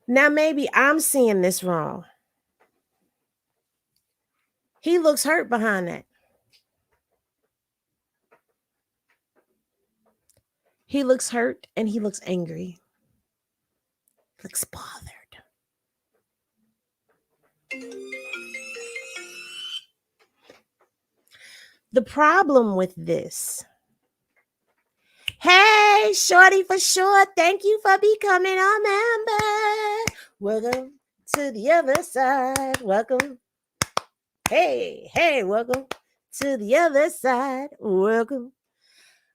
Now, maybe I'm seeing this wrong. He looks hurt behind that. He looks hurt and he looks angry. He looks bothered. The problem with this... Hey, Shorty for sure. Thank you for becoming a member. Welcome to the other side. Welcome. Hey, welcome to the other side. Welcome.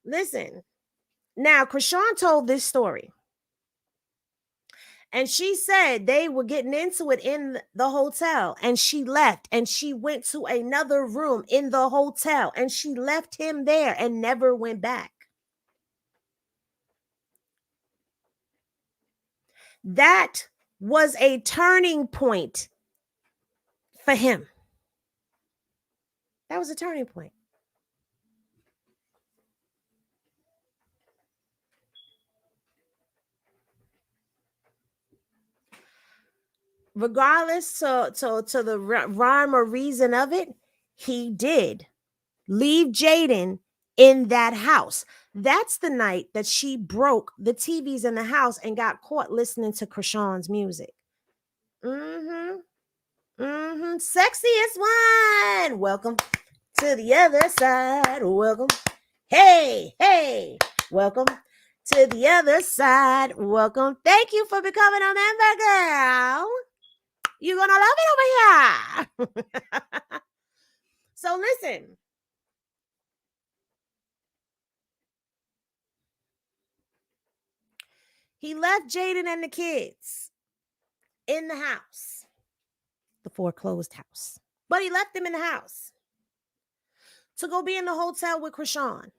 Listen, now, Krishan told this story. And she said they were getting into it in the hotel. And she left. And she went to another room in the hotel. And she left him there and never went back. That was a turning point for him. That was a turning point. Regardless to the rhyme or reason of it, he did leave Jaden in that house. That's the night that she broke the TVs in the house and got caught listening to Krishan's music. Sexiest one. Welcome to the other side. Welcome. Hey. Welcome to the other side. Welcome. Thank you for becoming a member, girl. You're gonna love it over here. So listen. He left Jaden and the kids in the house, the foreclosed house. But he left them in the house to go be in the hotel with Krishan.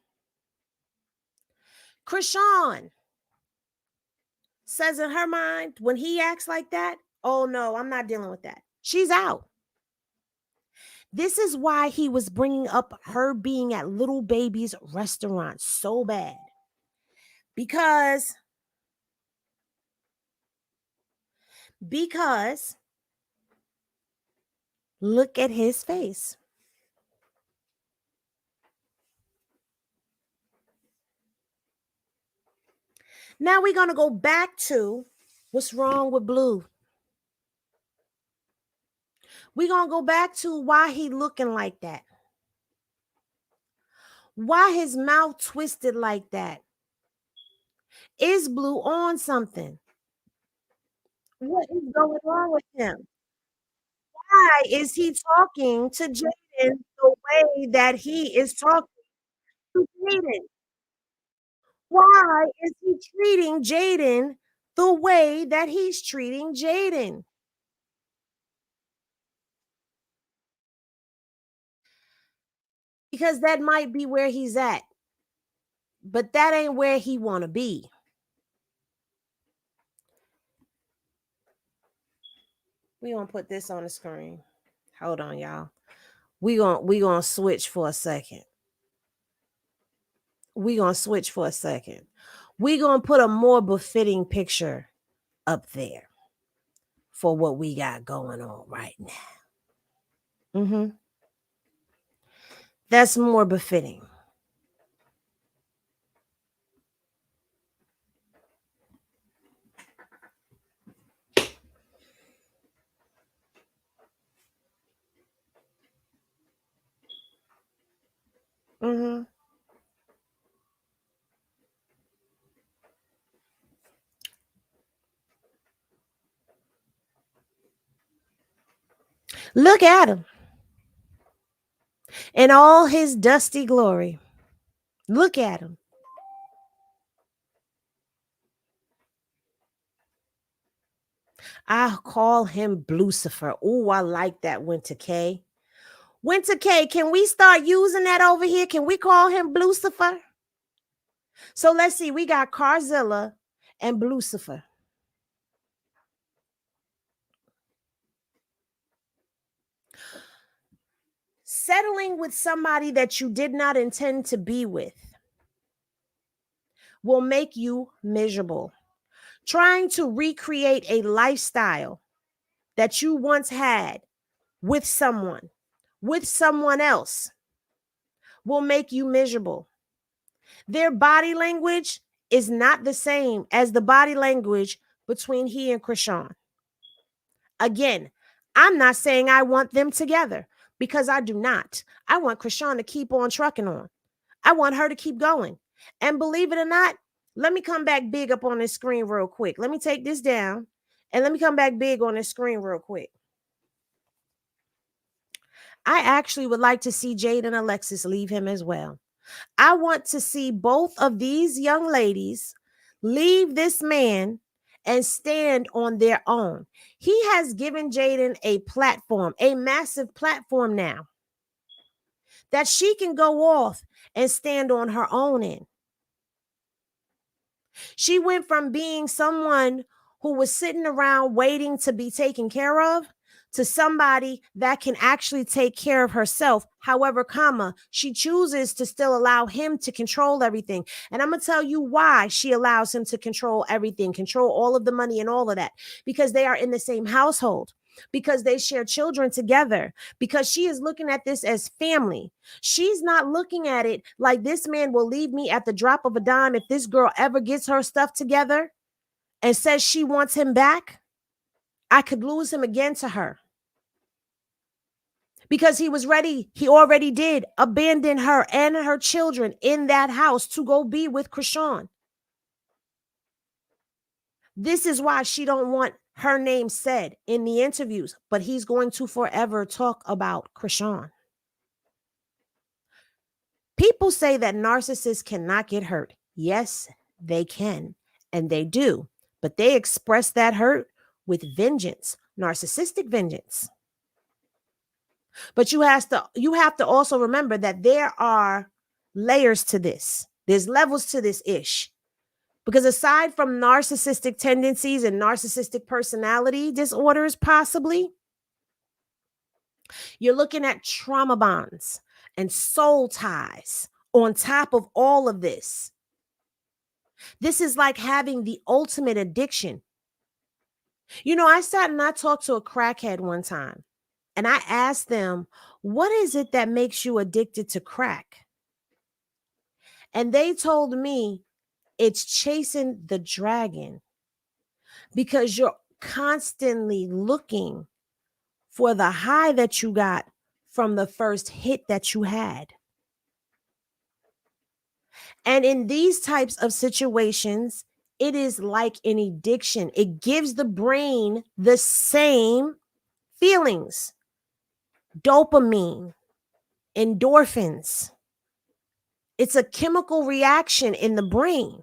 Krishan says in her mind, when he acts like that, oh no, I'm not dealing with that. She's out. This is why he was bringing up her being at Little Baby's restaurant so bad. Because look at his face. Now we're going to go back to what's wrong with Blue. We're going to go back to why he looking like that. Why his mouth twisted like that. Is Blue on something? What is going on with him? Why is he talking to Jaden the way that he is talking to Jaden? Why is he treating Jaden the way that he's treating Jaden? because that might be where he's at, but that ain't where he want to be. We gonna put this on the screen. Hold on, y'all. We gonna switch for a second. We gonna switch for a second. We gonna put a more befitting picture up there for what we got going on right now. That's more befitting. Look at him in all his dusty glory. Look at him. I call him Blucifer. Oh, I like that, Winter K. Winter K, can we start using that over here? Can we call him Blucifer? So let's see. We got Carzilla and Blucifer. Settling with somebody that you did not intend to be with will make you miserable. Trying to recreate a lifestyle that you once had with someone else will make you miserable. Their body language is not the same as the body language between he and Krishan. Again, I'm not saying I want them together because I do not. I want Krishan to keep on trucking on. I want her to keep going. And believe it or not, let me come back big up on this screen real quick. Let me take this down and let me come back big on this screen real quick. I actually would like to see Jade and Alexis leave him as well. I want to see both of these young ladies leave this man and stand on their own. He has given Jaden a platform, a massive platform now, that she can go off and stand on her own in. She went from being someone who was sitting around waiting to be taken care of to somebody that can actually take care of herself. However, she chooses to still allow him to control everything. And I'm going to tell you why she allows him to control everything, control all of the money and all of that, because they are in the same household, because they share children together, because she is looking at this as family. She's not looking at it like this man will leave me at the drop of a dime if this girl ever gets her stuff together and says she wants him back. I could lose him again to her. Because he was ready, he already did abandon her and her children in that house to go be with Krishan. This is why she don't want her name said in the interviews, but he's going to forever talk about Krishan. People say that narcissists cannot get hurt. Yes, they can, and they do, but they express that hurt with vengeance, narcissistic vengeance. But you have to also remember that there are layers to this. There's levels to this ish. Because aside from narcissistic tendencies and narcissistic personality disorders, possibly, you're looking at trauma bonds and soul ties on top of all of this. This is like having the ultimate addiction. You know, I sat and I talked to a crackhead one time. And I asked them, what is it that makes you addicted to crack? And they told me it's chasing the dragon, because you're constantly looking for the high that you got from the first hit that you had. And in these types of situations, it is like an addiction. It gives the brain the same feelings. Dopamine, endorphins. It's a chemical reaction in the brain.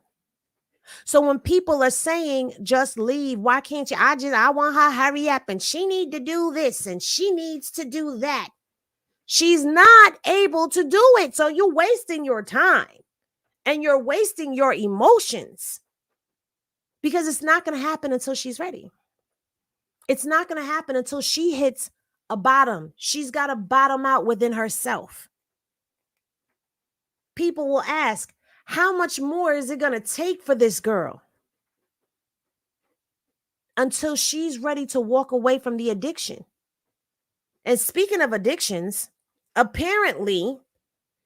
So when people are saying, just leave, why can't you? I want her hurry up and she need to do this and she needs to do that. She's not able to do it. So you're wasting your time and you're wasting your emotions because it's not going to happen until she's ready. It's not going to happen until she hits a bottom. She's got to bottom out within herself. People will ask, how much more is it going to take for this girl until she's ready to walk away from the addiction? And speaking of addictions, apparently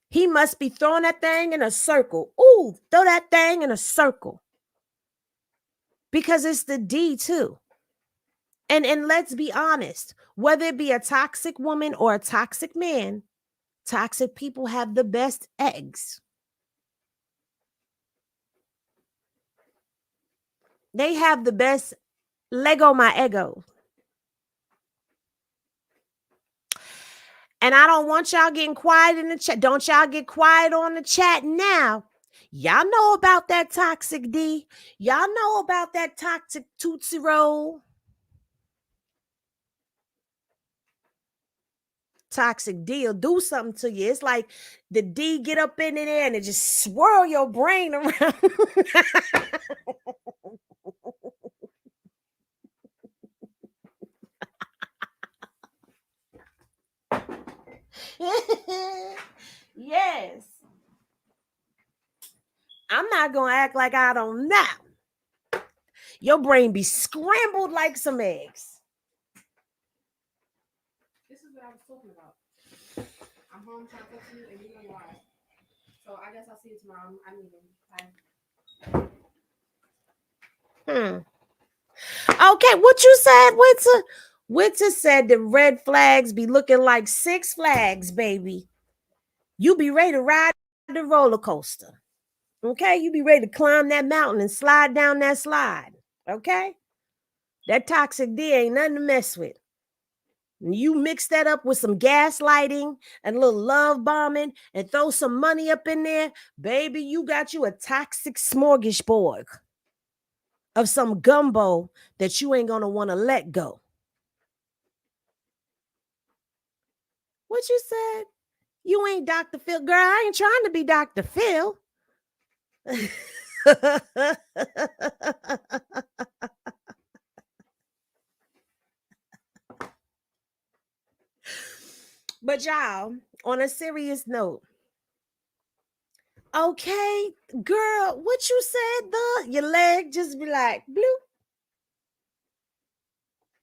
he must be throwing that thing in a circle. Ooh, throw that thing in a circle. Because it's the D too. And let's be honest, whether it be a toxic woman or a toxic man, toxic people have the best eggs. They have the best Lego my ego. And I don't want y'all getting quiet in the chat. Don't y'all get quiet on the chat now. Y'all know about that toxic D. Y'all know about that toxic Tootsie Roll. Toxic D will do something to you. It's like the D get up in there and it just swirl your brain around. Yes. I'm not going to act like I don't know. Your brain be scrambled like some eggs. This is what I was talking about. I'm home trying to talk to you, and you know why. So I guess I'll see you tomorrow. I'm leaving. Bye. Okay, what you said, Winter? Winter said the red flags be looking like Six Flags, baby. You be ready to ride the roller coaster. Okay, you be ready to climb that mountain and slide down that slide. Okay, that toxic D ain't nothing to mess with. You mix that up with some gaslighting and a little love bombing and throw some money up in there, baby, you got you a toxic smorgasbord of some gumbo that you ain't gonna want to let go. What you said? You ain't Dr. Phil. Girl, I ain't trying to be Dr. Phil. But y'all, on a serious note, okay, girl, what you said, your leg just be like, bloop.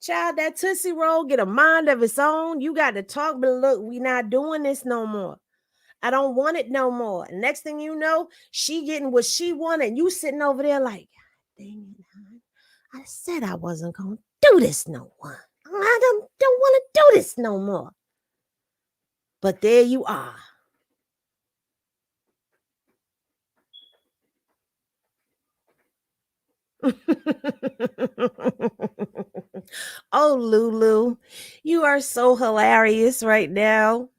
Child, that Tootsie Roll get a mind of its own. You got to talk, but look, we not doing this no more. I don't want it no more. Next thing you know, she getting what she wanted. And you sitting over there like, dang it, hon. I said I wasn't going to do this no more. I don't want to do this no more. But there you are. Oh, Lulu, you are so hilarious right now.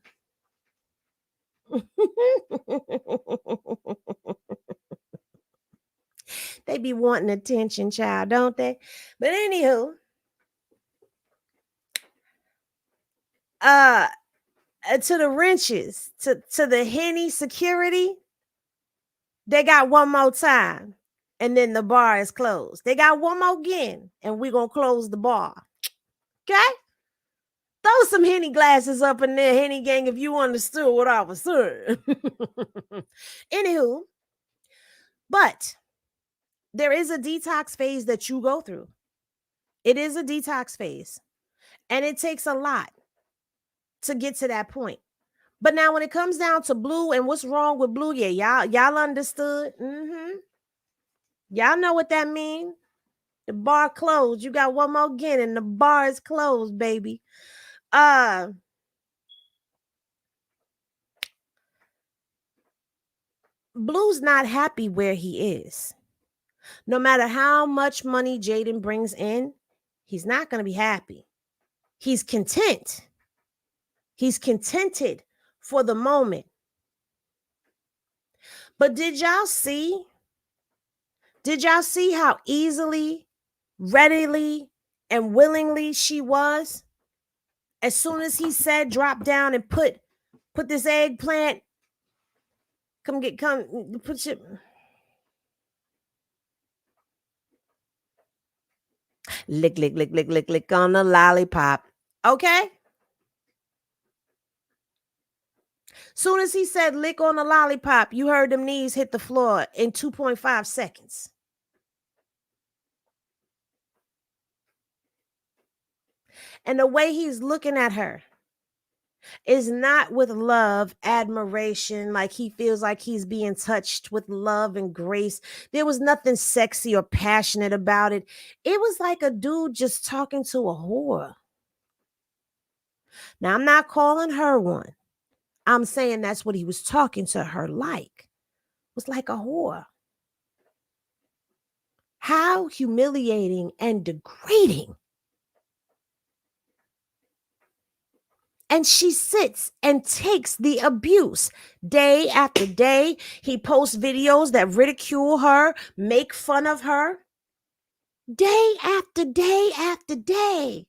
They be wanting attention, child, don't they? But anywho, to the wrenches, to the Henny security, they got one more time, and then the bar is closed. They got one more again, and we're gonna close the bar. Okay? Throw some Henny glasses up in there, Henny gang, if you understood what I was saying. Anywho, but there is a detox phase that you go through. It is a detox phase, and it takes a lot to get to that point. But now when it comes down to Blue and what's wrong with Blue, yeah, y'all understood. Y'all know what that means. The bar closed. You got one more again, and the bar is closed, baby. Blue's not happy where he is. No matter how much money Jaden brings in, he's not going to be happy. He's content. He's contented for the moment. But did y'all see? Did y'all see how easily, readily, and willingly she was? As soon as he said drop down and put Put this eggplant. Come put your. Lick, lick, lick, lick, lick, lick on the lollipop. Okay? Soon as he said lick on the lollipop, you heard them knees hit the floor in 2.5 seconds. And the way he's looking at her is not with love, admiration, like he feels like he's being touched with love and grace. There was nothing sexy or passionate about it. It was like a dude just talking to a whore. Now, I'm not calling her one. I'm saying that's what he was talking to her like. It was like a whore. How humiliating and degrading. And she sits and takes the abuse day after day. He posts videos that ridicule her, make fun of her. Day after day after day.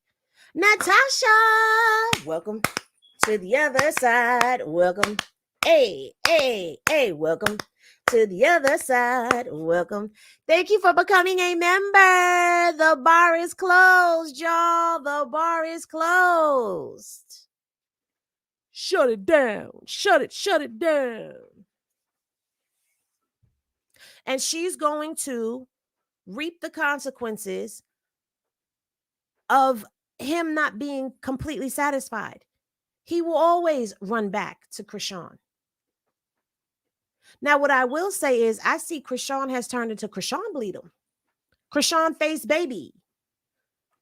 Natasha, welcome to the other side. Welcome. Hey, hey, hey, welcome to the other side. Welcome. Thank you for becoming a member. The bar is closed, y'all. The bar is closed. Shut it down. Shut it down. And she's going to reap the consequences of him not being completely satisfied. He will always run back to Krishan. Now, what I will say is I see Krishan has turned into Krishan Bleed'em. Krishan Face Baby.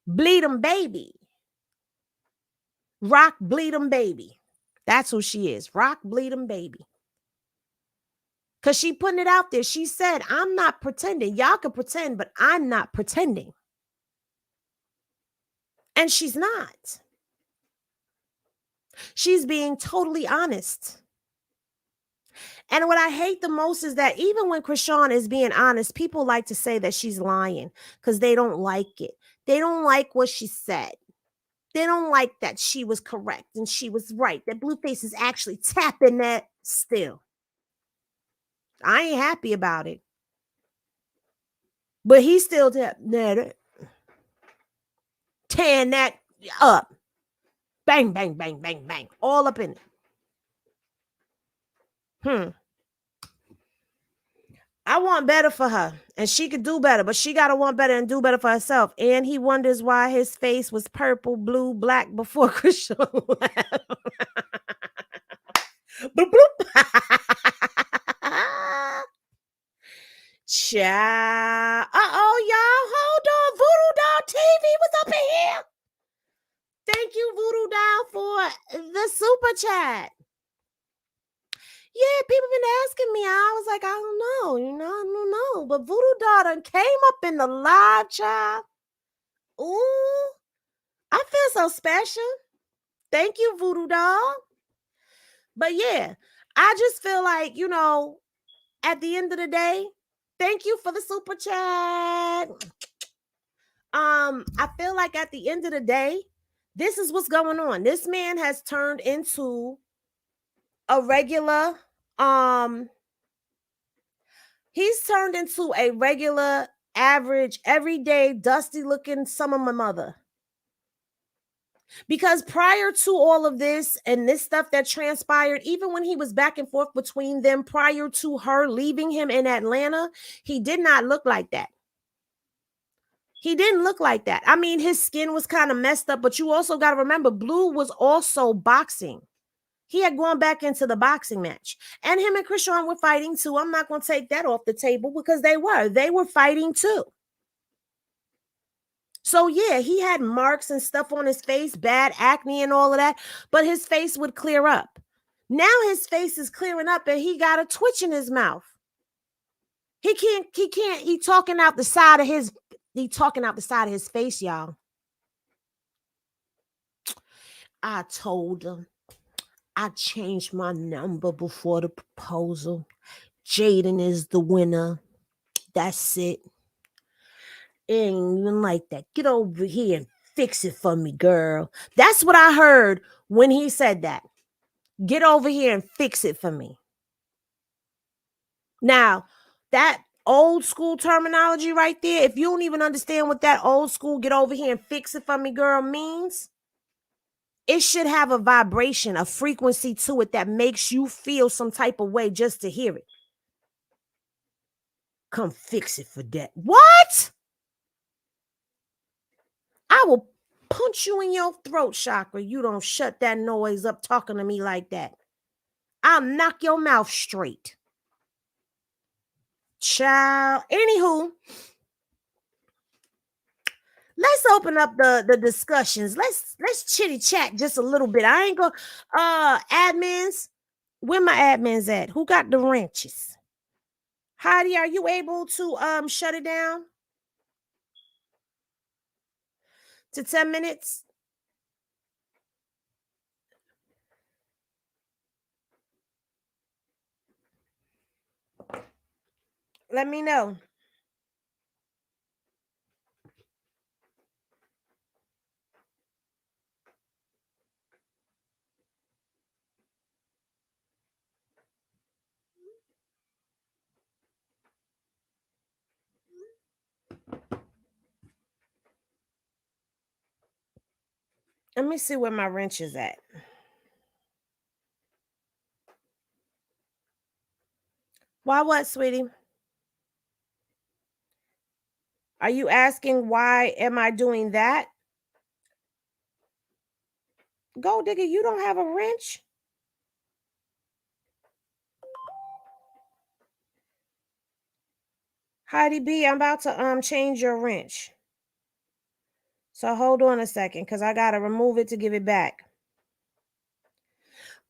Bleed'em Baby. Rock Bleed'em Baby. That's who she is. Rock Bleed'em Baby. Because she putting it out there. She said, I'm not pretending. Y'all can pretend, but I'm not pretending. And she's not. She's being totally honest. And what I hate the most is that even when Krishan is being honest, people like to say that she's lying because they don't like it. They don't like what she said. They don't like that she was correct and she was right. That Blueface is actually tapping that still. I ain't happy about it. But he's still tearing that up. Bang, bang, bang, bang, bang. All up in it. I want better for her. And she could do better. But she got to want better and do better for herself. And he wonders why his face was purple, blue, black before Krishan left. Bloop, bloop. Child. Y'all. Hold on. Voodoo Doll TV was up in here. Thank you, Voodoo Doll, for the super chat. Yeah, people been asking me. I was like, I don't know. I don't know. But Voodoo Doll done came up in the live, child. Ooh. I feel so special. Thank you, Voodoo Doll. But yeah, I just feel like, at the end of the day, thank you for the super chat. I feel like at the end of the day, this is what's going on. This man has turned into a regular, he's turned into a regular, average, everyday, dusty looking son of my mother. Because prior to all of this and this stuff that transpired, even when he was back and forth between them prior to her leaving him in Atlanta, he did not look like that. He didn't look like that. I mean, his skin was kind of messed up, but you also got to remember, Blue was also boxing. He had gone back into the boxing match. And him and Krishan were fighting too. I'm not going to take that off the table because they were fighting too. So yeah, he had marks and stuff on his face, bad acne and all of that, but his face would clear up. Now his face is clearing up and he got a twitch in his mouth. He talking out the side of his face, y'all. I told him I changed my number before the proposal. Jaden is the winner. That's it. Ain't even like that. Get over here and fix it for me, girl. That's what I heard when he said that. Get over here and fix it for me. Now, that old school terminology right there, if you don't even understand what that old school get over here and fix it for me, girl, means, it should have a vibration, a frequency to it that makes you feel some type of way just to hear it. Come fix it for that. What? I will punch you in your throat chakra. You don't shut that noise up talking to me like that. I'll knock your mouth straight. Child. Anywho, let's open up the discussions. Let's chitty chat just a little bit. I ain't gonna admins. Where my admins at? Who got the wrenches? Heidi, are you able to shut it down to 10 minutes? Let me know. Let me see where my wrench is at. Why what, sweetie? Are you asking why am I doing that? Gold digger, you don't have a wrench? Heidi B, I'm about to change your wrench. So hold on a second, because I gotta remove it to give it back.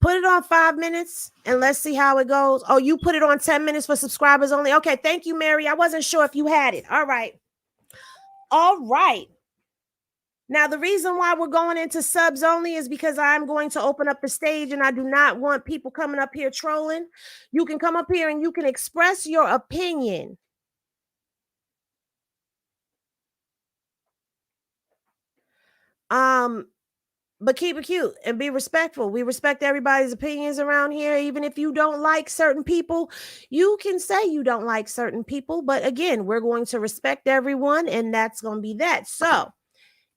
Put it on 5 minutes and let's see how it goes. Oh, you put it on 10 minutes for subscribers only. Okay, thank you, Mary. I wasn't sure if you had it. All right. All right. Now, the reason why we're going into subs only is because I'm going to open up the stage and I do not want people coming up here trolling. You can come up here and you can express your opinion. But keep it cute and be respectful. We respect everybody's opinions around here. Even if you don't like certain people, you can say you don't like certain people. But again, we're going to respect everyone, and that's going to be that. So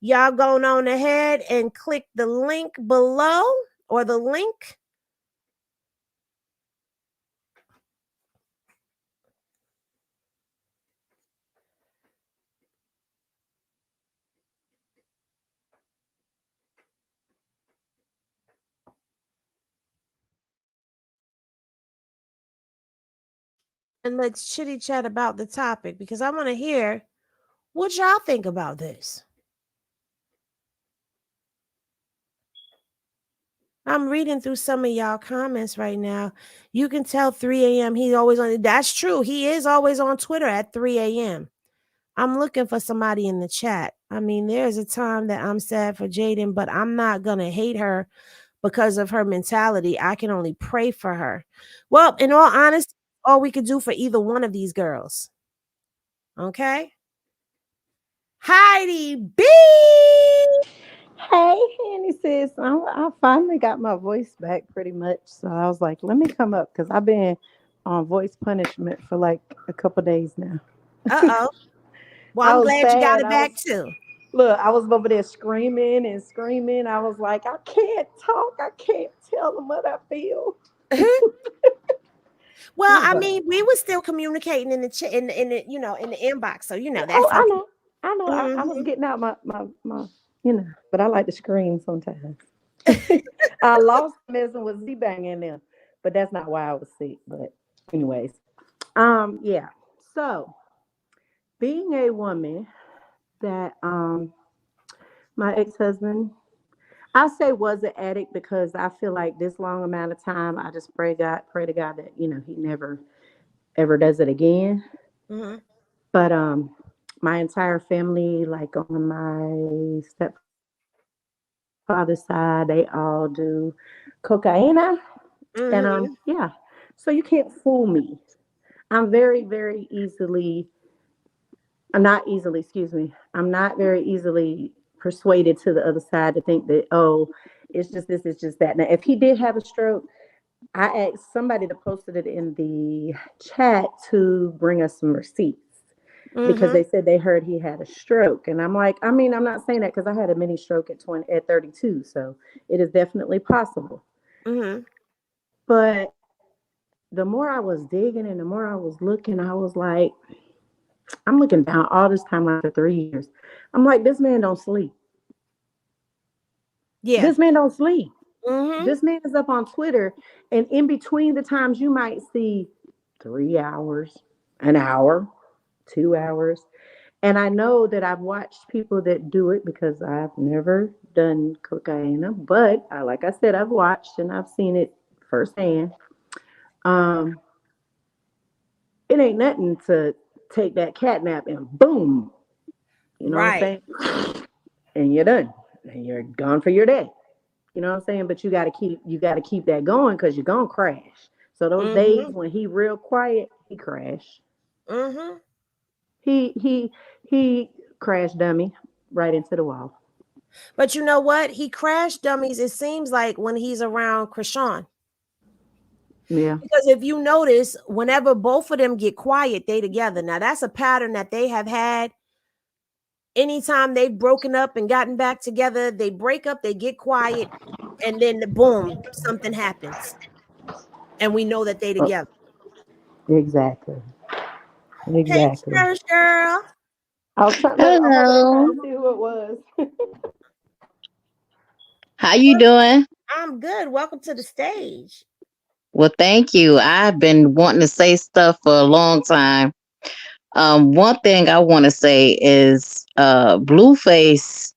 y'all going on ahead and click the link below or the link. And let's chitty chat about the topic because I want to hear what y'all think about this. I'm reading through some of y'all comments right now. You can tell 3 a.m. He's always on. That's true. He is always on Twitter at 3 a.m. I'm looking for somebody in the chat. I mean, there's a time that I'm sad for Jaden, but I'm not going to hate her because of her mentality. I can only pray for her. Well, in all honesty, all we could do for either one of these girls. Okay? Heidi B. Hey, Hanny sis. I finally got my voice back pretty much. So I was like, let me come up because I've been on voice punishment for like a couple days now. Uh-oh. Well, I I'm was glad you got bad. it back too. Look, I was over there screaming and screaming. I was like, I can't talk. I can't tell them what I feel. Well, I But, mean, we were still communicating in the chat, in the in the inbox. So that's oh, I okay. know. I know. I was getting out my, but I like to scream sometimes. I lost messing with Z Bang in there, but that's not why I was sick. But anyways, yeah. So being a woman that my ex-husband, I say was an addict because I feel like this long amount of time, I just pray to God that he never ever does it again. Mm-hmm. But my entire family, like on my stepfather's side, they all do cocaine. And Mm-hmm. yeah, so you can't fool me. I'm very, very easily, I'm not easily, excuse me. I'm not very easily persuaded to the other side to think that, oh, it's just this, it's just that. Now, if he did have a stroke, I asked somebody that posted it in the chat to bring us some receipts because they said they heard he had a stroke. And I'm like, I mean, I'm not saying that because I had a mini stroke at 32, so it is definitely possible. But the more I was digging and the more I was looking, I was like, I'm looking down all this time after 3 years. I'm like, this man don't sleep. Yeah. This man don't sleep. This man is up on Twitter, and in between the times you might see 3 hours, an hour, 2 hours. And I know that I've watched people that do it because I've never done cocaine, but like I said, I've watched and I've seen it firsthand. It ain't nothing to take that cat nap and boom, you know what I'm saying? And you're done. And you're gone for your day. You know what I'm saying? But you gotta keep that going because you're gonna crash. So those days when he real quiet, he crash. He crashed dummy right into the wall. But you know what? He crashed dummies, it seems like, when he's around Krishan. Yeah. Because if you notice, whenever both of them get quiet, they together. Now that's a pattern that they have had. Anytime they've broken up and gotten back together, they break up, they get quiet, and then boom, something happens. And we know that they together. Exactly. Hey, Church girl. I was trying to see who it was. How you doing? I'm good. Welcome to the stage. Well, thank you. I've been wanting to say stuff for a long time. One thing I want to say is Blueface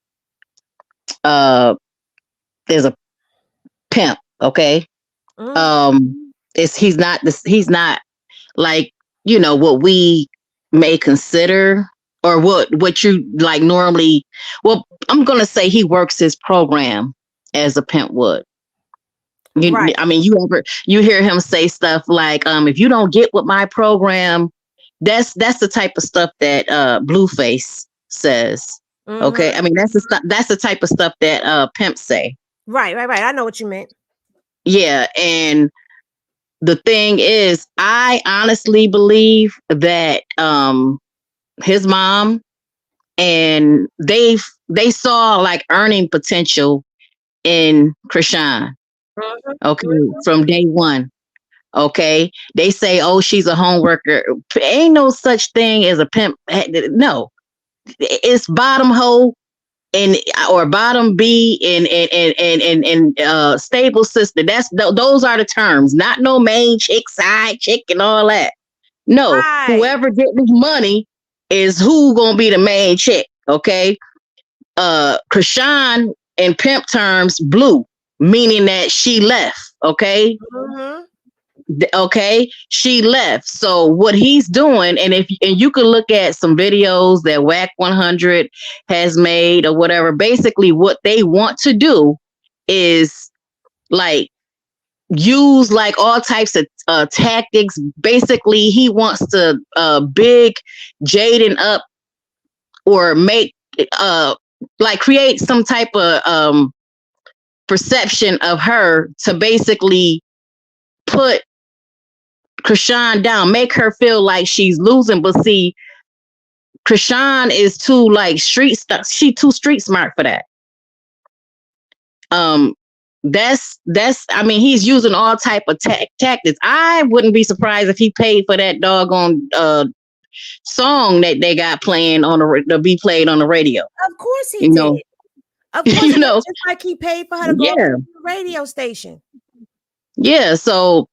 is a pimp, okay? He's not like, you know, what we may consider or what you like normally. Well, I'm gonna say he works his program as a pimp would. I mean, you hear him say stuff like, if you don't get with my program, that's the type of stuff that Blueface says. Okay. I mean, that's the type of stuff that pimps say. Right. I know what you meant. Yeah. And the thing is, I honestly believe that his mom and they saw like earning potential in Krishan. Okay, from day one. Okay, they say, oh, she's a home worker. Ain't no such thing as a pimp. No, it's bottom hoe and or bottom B and stable sister. Those are the terms. Not no main chick, side chick, and all that. No, whoever getting money is who gonna be the main chick. Okay, Krishan in pimp terms, blue, meaning that she left. Okay. Okay, she left. So what he's doing, and you can look at some videos that Whack 100 has made or whatever. Basically, what they want to do is like use like all types of tactics. Basically, he wants to big Jaden up or make like create some type of perception of her to basically put Krishan down, make her feel like she's losing. But see, Krishan is too like street stuff. She too street smart for that. That's I mean, he's using all type of tactics. I wouldn't be surprised if he paid for that doggone song that they got playing on to be played on the radio. Of course he did. Know? Of course, you know, just like he paid for her to go to the radio station. Yeah, so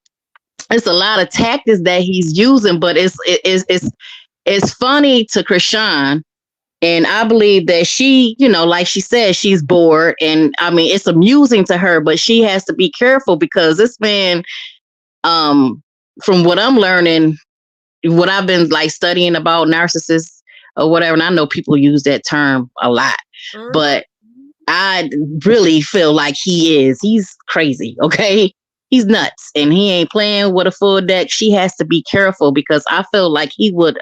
it's a lot of tactics that he's using, but it's funny to Krishan, and I believe that she, you know, like she said, she's bored, and I mean it's amusing to her, but she has to be careful because this man, from what I'm learning, what I've been like studying about narcissists or whatever, and I know people use that term a lot, but I really feel like he's crazy. Okay. He's nuts and he ain't playing with a full deck. She has to be careful because I feel like he would,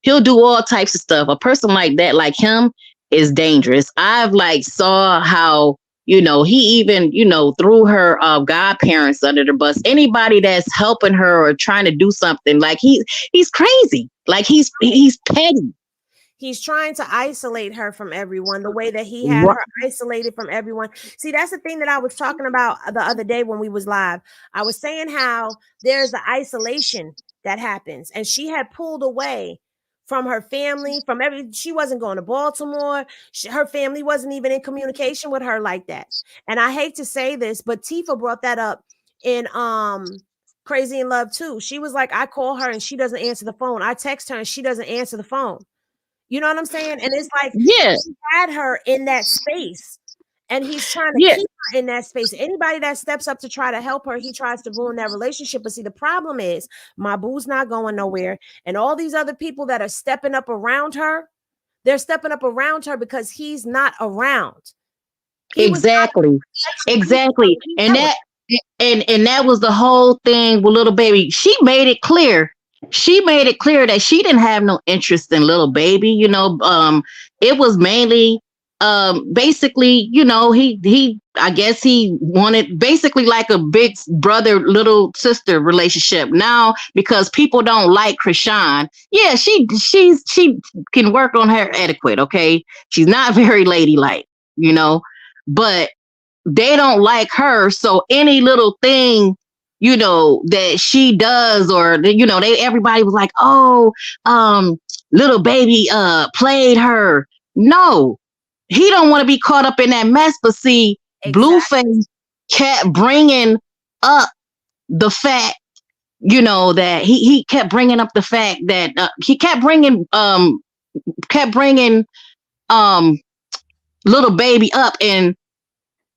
he'll do all types of stuff. A person like that, like him, is dangerous. I've like saw how, he even, threw her godparents under the bus. Anybody that's helping her or trying to do something, like he's crazy. Like he's petty. He's trying to isolate her from everyone the way that he had her isolated from everyone. See, that's the thing that I was talking about the other day when we was live. I was saying how there's the isolation that happens, and she had pulled away from her family, she wasn't going to Baltimore. Her family wasn't even in communication with her like that. And I hate to say this, but Tifa brought that up in Crazy in Love too. She was like, I call her and she doesn't answer the phone. I text her and she doesn't answer the phone. You know what I'm saying? And it's like, yeah, he had her in that space and he's trying to keep her in that space. Anybody that steps up to try to help her, he tries to ruin that relationship. But see, the problem is my boo's not going nowhere. And all these other people that are stepping up around her, they're stepping up around her because he's not around. Exactly. And that was the whole thing with Little Baby. She made it clear that she didn't have no interest in Little Baby. It was mainly basically, he I guess he wanted basically like a big brother little sister relationship. Now because people don't like Krishan, yeah, she can work on her etiquette. Okay, she's not very ladylike, but they don't like her, so any little thing that she does, or everybody was like, oh, Little Baby played her. No, he don't want to be caught up in that mess. But see, Blueface kept bringing up the fact, that he kept bringing up the fact that he kept bringing Little Baby up. And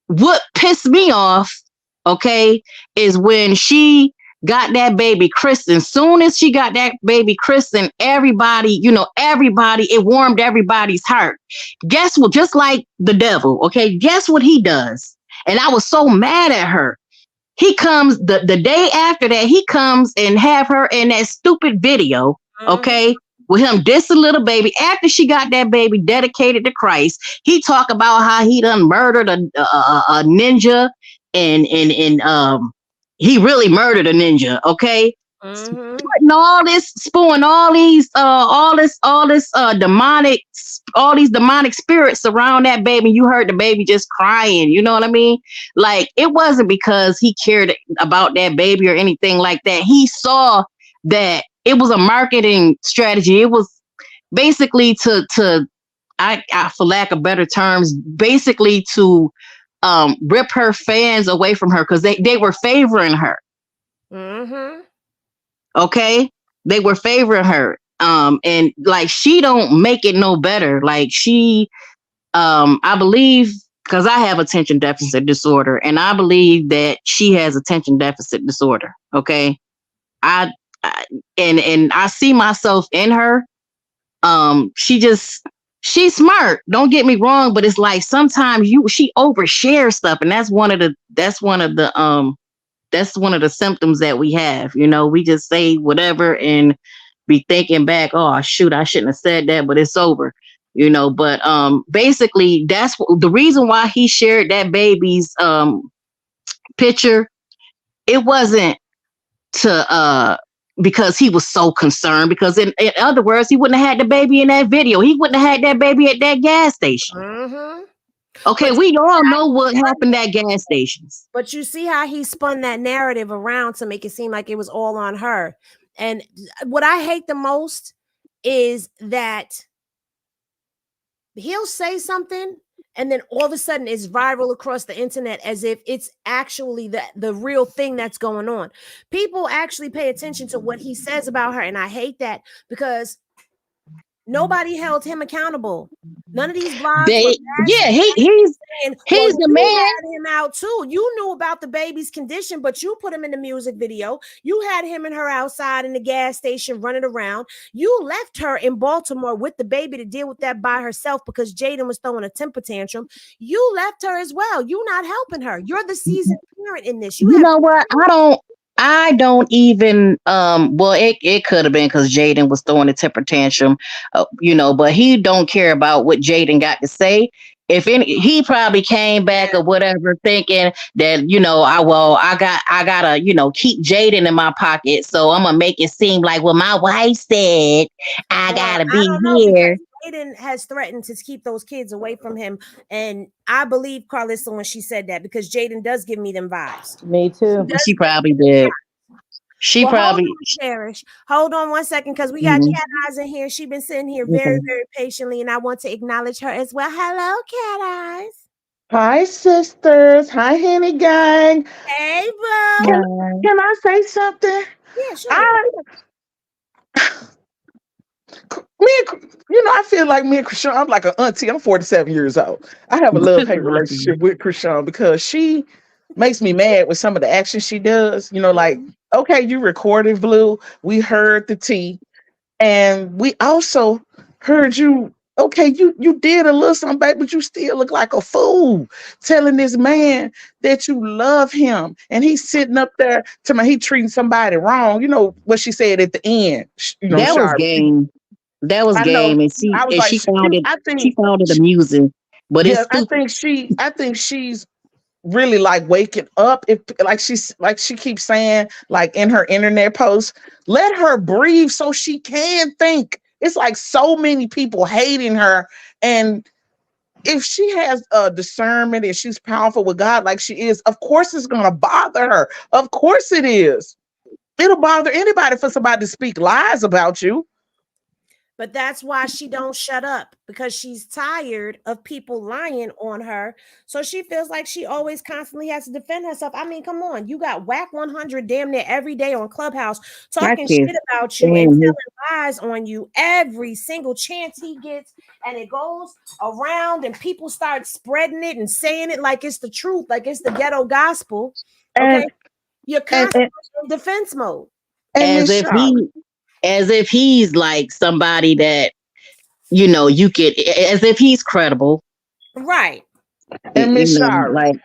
what pissed me off, okay, is when she got that baby christened. Soon as she got that baby christened, everybody, it warmed everybody's heart. Guess what? Just like the devil, okay, guess what he does? And I was so mad at her. He comes the day after that, he comes and have her in that stupid video, okay, with him dissing Little Baby after she got that baby dedicated to Christ. He talk about how he done murdered a ninja, and he really murdered a ninja, okay? Putting all this, spewing all these demonic spirits around that baby. You heard the baby just crying, you know what I mean? Like, it wasn't because he cared about that baby or anything like that. He saw that it was a marketing strategy. It was basically to for lack of better terms, basically to rip her fans away from her, because they were favoring her. Okay, they were favoring her, and like, she don't make it no better. Like, she I believe, because I have attention deficit disorder, and I believe that she has attention deficit disorder. Okay, and I see myself in her. She's smart, don't get me wrong, but it's like sometimes she overshares stuff, and that's one of the symptoms that we have. We just say whatever and be thinking back, oh shoot, I shouldn't have said that, but it's over. But basically that's the reason why he shared that baby's picture. It wasn't to because he was so concerned, because in other words, he wouldn't have had the baby in that video. He wouldn't have had that baby at that gas station. Okay, but we all know what happened at gas stations. But you see how he spun that narrative around to make it seem like it was all on her. And what I hate the most is that he'll say something and then all of a sudden it's viral across the internet as if it's actually the real thing that's going on. People actually pay attention to what he says about her, and I hate that, because nobody held him accountable. None of these blogs. He's the man. Had him out too. You knew about the baby's condition, but you put him in the music video. You had him and her outside in the gas station running around. You left her in Baltimore with the baby to deal with that by herself because Jaden was throwing a temper tantrum. You left her as well. You're not helping her. You're the seasoned parent in this. You know what? I don't even well it could have been because Jaden was throwing a temper tantrum, but he don't care about what Jaden got to say. If any, he probably came back or whatever thinking that I gotta keep Jaden in my pocket, so I'm gonna make it seem like my wife said I Well, gotta I be don't know here. because Jaden has threatened to keep those kids away from him, and I believe Carlissa when she said that because Jaden does give me them vibes. Me too. Does She give me probably them did. vibes. She Well, hold probably. on, Cherish. Hold on one second because we got Mhm. Cat Eyes in here. She's been sitting here very, Okay. very patiently, and I want to acknowledge her as well. Hello, Cat Eyes. Hi, sisters. Hi, Henny Gang. Hey, bro. Can, Yeah. can I say something? Yeah, sure. I, I feel like me and Krishan, I'm like an auntie. I'm 47 years old. I have a love-hate relationship with Krishan because she makes me mad with some of the actions she does. Like, okay, you recorded Blue. We heard the tea. And we also heard you. Okay, you did a little something, back, but you still look like a fool telling this man that you love him, and he's sitting up there to me he treating somebody wrong. You know what she said at the end. That was Shar. game. That was I know. game, and I was like, she found it. I She think, found it amusing, but it's yeah, stupid. I think she's really like waking up. If like she keeps saying like in her internet posts, let her breathe so she can think. It's like so many people hating her, and if she has a discernment and she's powerful with God like she is, of course it's gonna bother her. Of course it is. It'll bother anybody for somebody to speak lies about you. But that's why she don't shut up because she's tired of people lying on her. So she feels like she always constantly has to defend herself. I mean, come on. You got Whack 100 damn near every day on Clubhouse I talking can't shit about you and stand him. telling lies on you every single chance he gets. And it goes around and people start spreading it and saying it like it's the truth, like it's the ghetto gospel. Okay. And You're and constantly in defense mode. and as Miss if Shaw. he, as if he's like somebody that you could, as if he's credible. Right. And Miss Shari, Like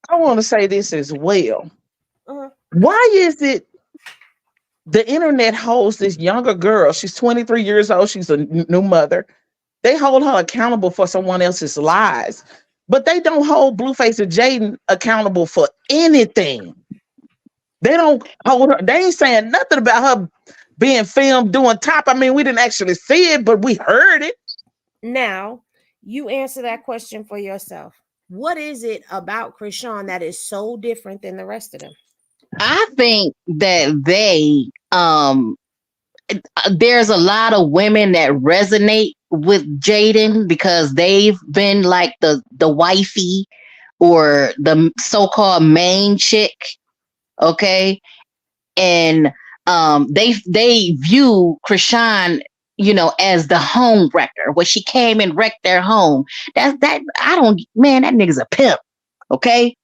I want to say this as well. Uh-huh. Why is it the internet holds this younger girl? She's 23 years old. She's a new mother. They hold her accountable for someone else's lies, but they don't hold Blueface and Jaden accountable for anything. They don't hold her. They ain't saying nothing about her being filmed doing top. I mean, we didn't actually see it, but we heard it. Now, you answer that question for yourself. What is it about Krishan that is so different than the rest of them? I think that there's a lot of women that resonate with Jaden because they've been like the wifey or the so-called main chick, okay? And they view Krishan, as the home wrecker. When she came and wrecked their home, that I don't, man, that nigga's a pimp, okay?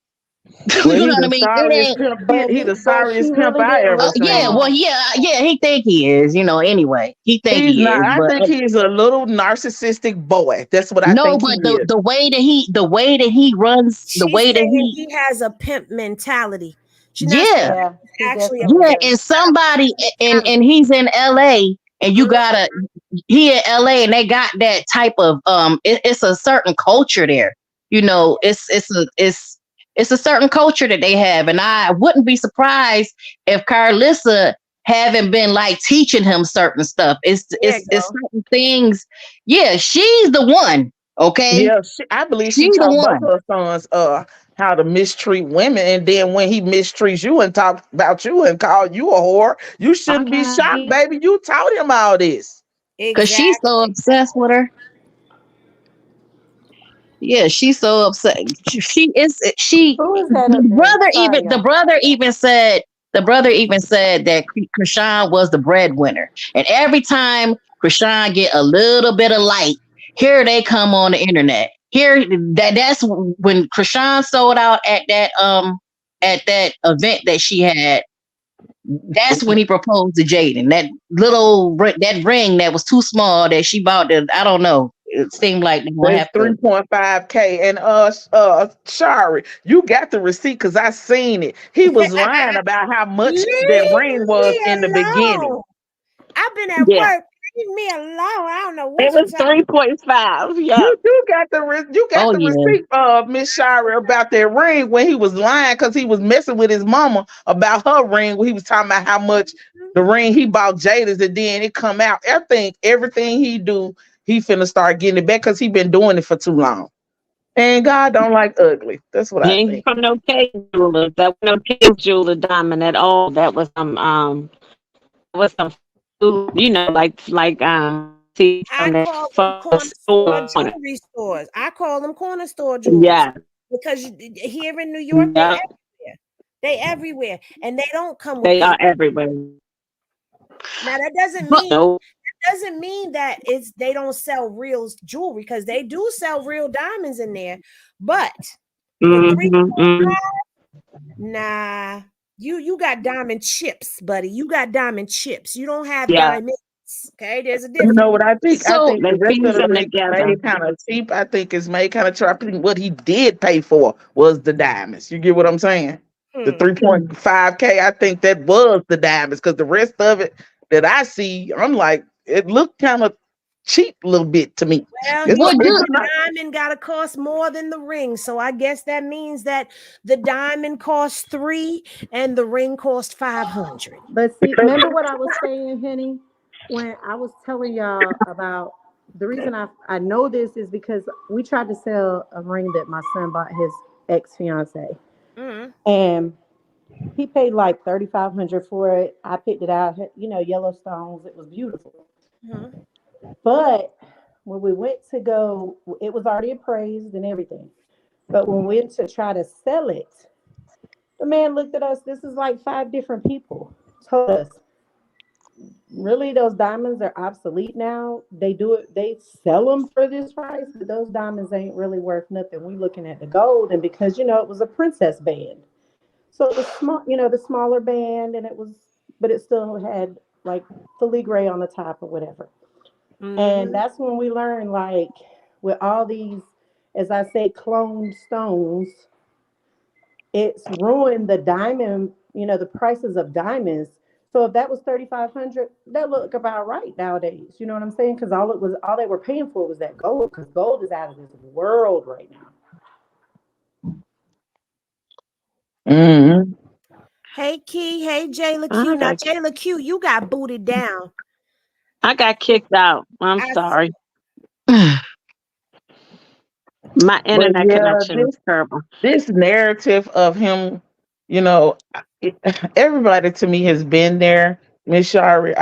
Well, You know he what I the mean? It sorriest ain't. pimp. But He the but she sorriest pimp really I didn't ever wreck her Yeah, seen. well, home. yeah, he think he is, anyway. He think He's he not. is, I but think he's a little narcissistic boy. That's what I no, think he but is. the way that he runs, the She's way that saying he, he has a pimp mentality. She's not saying yeah, Yeah, he he's actually a definitely yeah, pimp does. and somebody mentality. and he's in LA and you Mhm. gotta he in LA and they got that type of it's a certain culture there. It's a certain culture that they have, and I wouldn't be surprised if Carlissa haven't been like teaching him certain stuff. There you It's go. certain things. Yeah, she's the one. Okay, Yeah, I believe she she's the taught both one. of her sons how to mistreat women, and then when he mistreats you and talk about you and call you a whore, you shouldn't be shocked, baby. You taught him all this. Cause she's so Exactly. obsessed with her. Yeah, she's so upset. She is she Who is that up there? Sorry, the y'all. brother even said that Krishan was the breadwinner. And every time Krishan get a little bit of light, here they come on the internet. Here that's when Krishan sold out at that event that she had. That's when he proposed to Jaden. That little that ring that was too small that she bought. I don't know. it seemed like they won't That's have to. 3.5K. And Shari, you got the receipt because I seen it. He was lying about how much that Leave ring was me in the beginning. alone. I've been at Yeah, work. Leave me alone. I don't know it what you was talking. 3.5. Yeah. You got you got Oh the yeah. receipt, Miss Shari, about that ring when he was lying because he was messing with his mama about her ring when he was talking about how much the ring he bought Jada's, and then it come out. I think everything he do, he finna start getting it back because he been doing it for too long. And God don't like ugly. That's what He I ain't think. from no cave jeweler. That was no cave jeweler diamond at all. That was some see I from that call them photo corner store store. jewelry stores. I call them corner store jewelers Yeah, because here in New York, they yeah, everywhere. They everywhere, and they don't come with they are paper. everywhere. Now that doesn't But mean no, that it's they don't sell real jewelry because they do sell real diamonds in there. But for three, mm-hmm. nah, you got diamond chips, buddy. You got diamond chips. You don't have Yeah, diamonds. Okay, there's a You difference. know what I think? I So think they the rest of fuse the them ring is together. made kind of cheap. I think it's made kind of cheap. I think what he did pay for was the diamonds. You get what I'm saying? The Hmm. 3.5K, I think that was the diamonds because the rest of it that I see, I'm like, it looked kind of cheap a little bit to me. Well, It's he what said it's do the not. diamond got to cost more than the ring, so I guess that means that the diamond costs 3 and the ring cost 500. But see, remember what I was saying, Henny, when I was telling y'all about the reason I know this is because we tried to sell a ring that my son bought his ex fiance, Mm-hmm. and he paid like 3,500 for it. I picked it out, yellow stones. It was beautiful, Mm-hmm. but when we went to go, it was already appraised and everything. But when we went to try to sell it, the man looked at us. This is like 5 different people. Told us, really, those diamonds are obsolete now. They sell them for this price, but those diamonds ain't really worth nothing. We looking at the gold, and because it was a princess band, so it was small, the smaller band, and but it still had like filigree on the top or whatever. And Mm-hmm. that's when we learned, like, with all these, as I say, cloned stones, it's ruined the diamond, the prices of diamonds. So if that was 3,500, that look about right nowadays. You know what I'm saying? Because all they were paying for was that gold, because gold is out of this world right now. Mhm. Hey Key, hey Jayla Q. I Now got Jayla Q, you got booted down. I got kicked out. I'm I sorry. My But internet yeah, connection is terrible. this narrative of him, you know, everybody to me has been there. Miss Shari,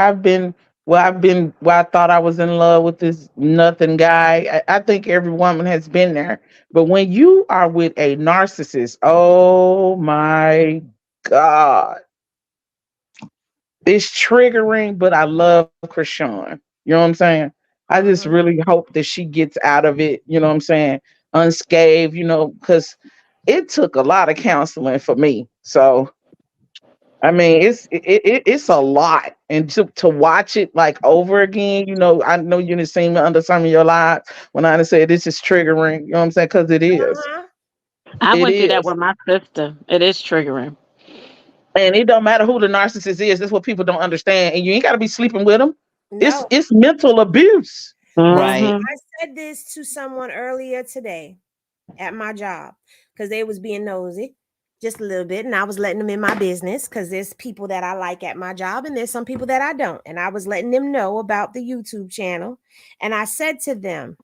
well, I thought I was in love with this nothing guy. I think every woman has been there. But when you are with a narcissist, oh my God, it's triggering, but I love Krishan. You know what I'm saying? I just Mhm. really hope that she gets out of it, you know what I'm saying, unscathed, because it took a lot of counseling for me. So I mean, it's a lot, and to watch it like over again. I know you didn't see me under some of your lives when I said this is triggering. You know what I'm saying? Because it is, Uh-huh. I it went through that is, with my sister. It is triggering. and it don't matter who the narcissist is. That's what people don't understand, and you ain't got to be sleeping with them. It's No. it's mental abuse. right? Mm-hmm. I said this to someone earlier today at my job because they was being nosy just a little bit, and I was letting them in my business because there's people that I like at my job and there's some people that I don't. And I was letting them know about the YouTube channel. And I said to them,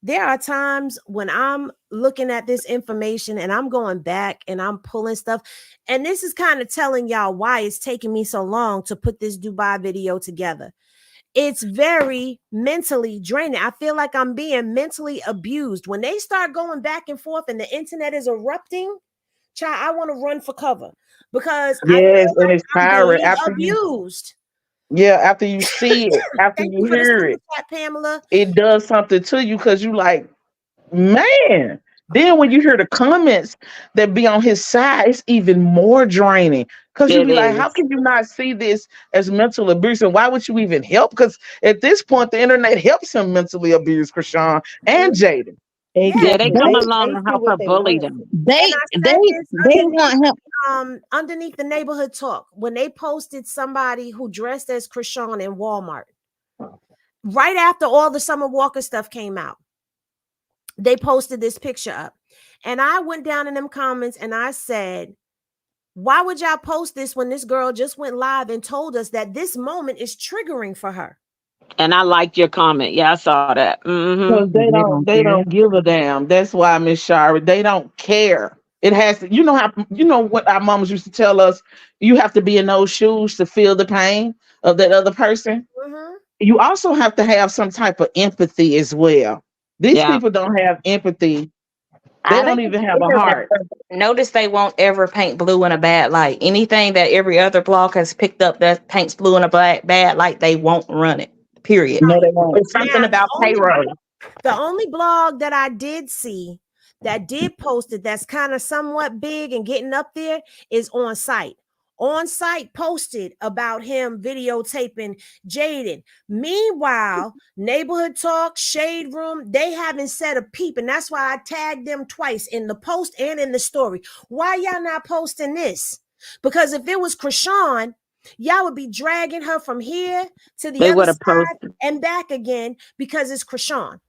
there are times when I'm looking at this information and I'm going back and I'm pulling stuff. And this is kind of telling y'all why it's taking me so long to put this Dubai video together. It's very mentally draining. I feel like I'm being mentally abused. When they start going back and forth and the internet is erupting, child, I want to run for cover because I Yes, feel and like it's I'm tiring being after you. abused. Yeah, after you see it, after Thank you you for the hear super it, chat, Pamela. it does something to you because you like, man. Then when you hear the comments that be on his side, it's even more draining Because you It be like, how is. can you not see this as mental abuse? And why would you even help? Because at this point, the internet helps him mentally abuse Krishan and Jaden. Yeah, Yeah, they Exactly. come They along and see help what her they bully want to them. see. and They I they said this they want him. underneath the neighborhood talk when they posted somebody who dressed as Krishan in Walmart right after all the Summer Walker stuff came out. They posted this picture up, and I went down in them comments and I said, why would y'all post this when this girl just went live and told us that this moment is triggering for her? And I liked your comment. Yeah, I saw that. Because They don't they care. don't give a damn. That's why, Miss Shari, they don't care. It has to, you know what our moms used to tell us, you have to be in those shoes to feel the pain of that other person. Mhm. You also have to have some type of empathy as well. These Yeah. people don't have empathy. They I don't think even have a heart. notice they won't ever paint blue in a bad light. Anything that every other blog has picked up that paints blue in a bad light, they won't run it. Period. No, they won't. It's something Now, about payroll. the only blog that I did see that did post it that's kind of somewhat big and getting up there is On Site. On Site posted about him videotaping Jaden. Meanwhile, Neighborhood Talk, Shade Room, they haven't said a peep, and that's why I tagged them twice in the post and in the story. Why y'all not posting this? Because if it was Krishan, y'all would be dragging her from here to the They other would have side posted. and back again because it's Krishan.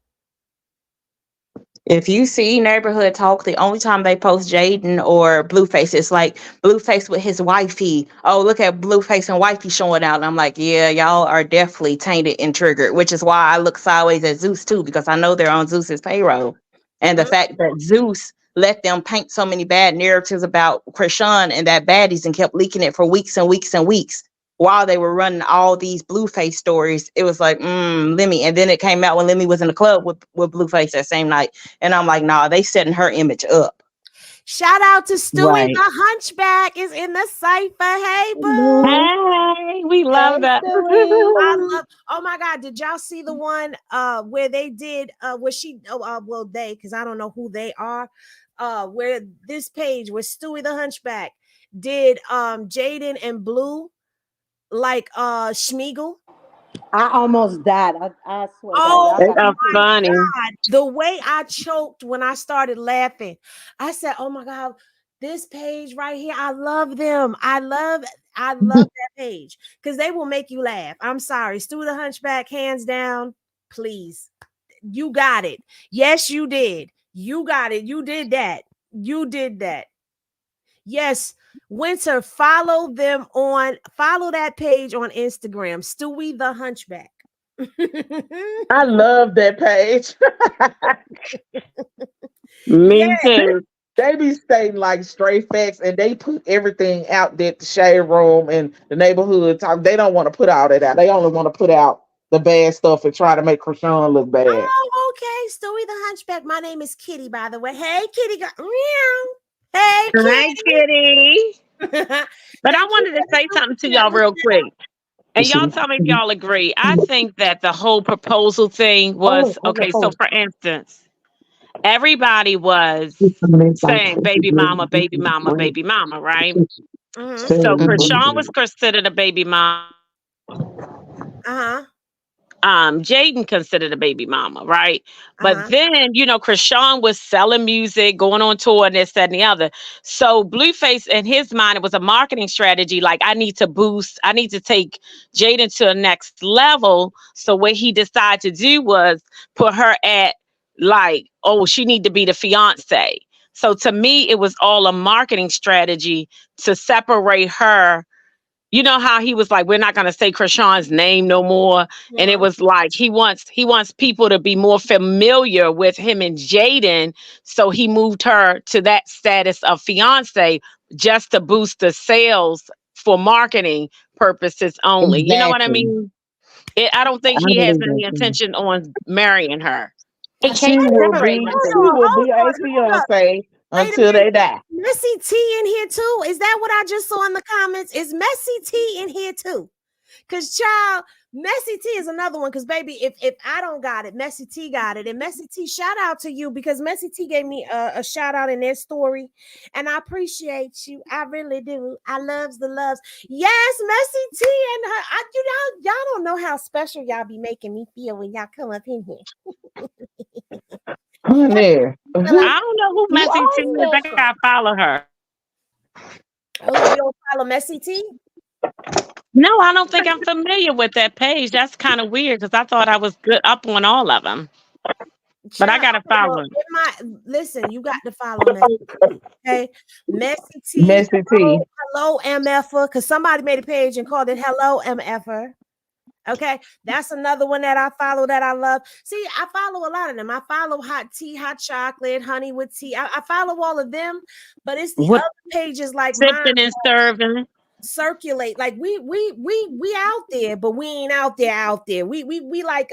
If you see Neighborhood Talk, the only time they post Jaden or Blueface, it's like Blueface with his wifey. Oh, look at Blueface and wifey showing out. And I'm like, yeah, y'all are definitely tainted and triggered, which is why I look sideways at Zeus too, because I know they're on Zeus's payroll. And the fact that Zeus let them paint so many bad narratives about Krishan and that baddies and kept leaking it for weeks and weeks and weeks while they were running all these Blueface stories, it was like, Lemmy. And then it came out when Lemmy was in the club with Blueface that same night. And I'm like, nah, they setting her image up. Shout out to Stewie Right. the Hunchback is in the cipher. Hey, boo. Hey, we love Hey, that. I Stewie. love. Oh my God, did y'all see the one where they did where she well they because I don't know who they are where this page where Stewie the Hunchback did Jaden and Blue like Schmiegel. I almost died. I swear to God, y'all Oh They got are me my too. funny. God. The way I choked when I started laughing. I said, oh my God, this page right here. I love them. I love that page because they will make you laugh. I'm sorry. Stu the Hunchback, hands down. Please. You got it. Yes, you did. You got it. You did that. You did that. Yes. Winter, follow that page on Instagram. Stewie the Hunchback. I love that page. Me Yeah. too. They be stating like straight facts and they put everything out there, the shade room and the neighborhood talk. They don't want to put all that out. They only want to put out the bad stuff and try to make Krishan look bad. Oh, okay. Stewie the Hunchback. My name is Kitty, by the way. Hey, Kitty. Meow. Hey, Hi, Kitty. Kitty. But I Thank you wanted to for the say super something to chat, y'all real quick. And y'all Mhm. tell me if y'all agree. I think that the whole proposal thing Oh, was okay, okay. So, cool. for instance, everybody was saying baby mama, baby mama, baby mama, right? Mm-hmm. So, Mhm. Krishan was considered a baby mama. Uh-huh. Jaden considered a baby mama, right? But Uh-huh. then, Krishan was selling music, going on tour, and this, that, and the other. So Blueface, in his mind, it was a marketing strategy. Like, I need to take Jaden to the next level. So what he decided to do was put her at like, oh, she need to be the fiance. So to me, it was all a marketing strategy to separate her. You know how he was like, we're not gonna say Krishan's name no more. And it Uh-huh. was like he wants people to be more familiar with him and Jaden. So he moved her to that status of fiance just to boost the sales for marketing purposes only. You know what I Exactly. mean? I don't think I he has believe any that too. intention on marrying her. They She can't will separate be Hold she themselves. on, will be a hold up. fiance Wait a until minute. they die. Messy T in here too. Is that what I just saw in the comments? Is Messy T in here too? Because, child, Messy T is another one because baby, if I don't got it, Messy T got it. And Messy T, shout out to you because Messy T gave me a shout out in their story, and I appreciate you. I really do. I loves the loves. Yes, Messy T and her. Y'all don't know how special y'all be making me feel when y'all come up in here. Honey, who I don't know who you Messy T is. I are gotta follow her. Oh, you don't follow Messy T? No, I don't think I'm familiar with that page. That's kind of weird because I thought I was good up on all of them. But I Child, gotta well, follow him. listen, you got to follow Messy T. Okay, Messy T. Messy T? Hello MFer, because somebody made a page and called it Hello MFer. Okay, that's another one that I follow that I love. See, I follow a lot of them. I follow Hot Tea, Hot Chocolate, Honey with Tea. I follow all of them, but it's the What other pages like mine sipping and serving? circulate. Like we out there, but we ain't out there. We like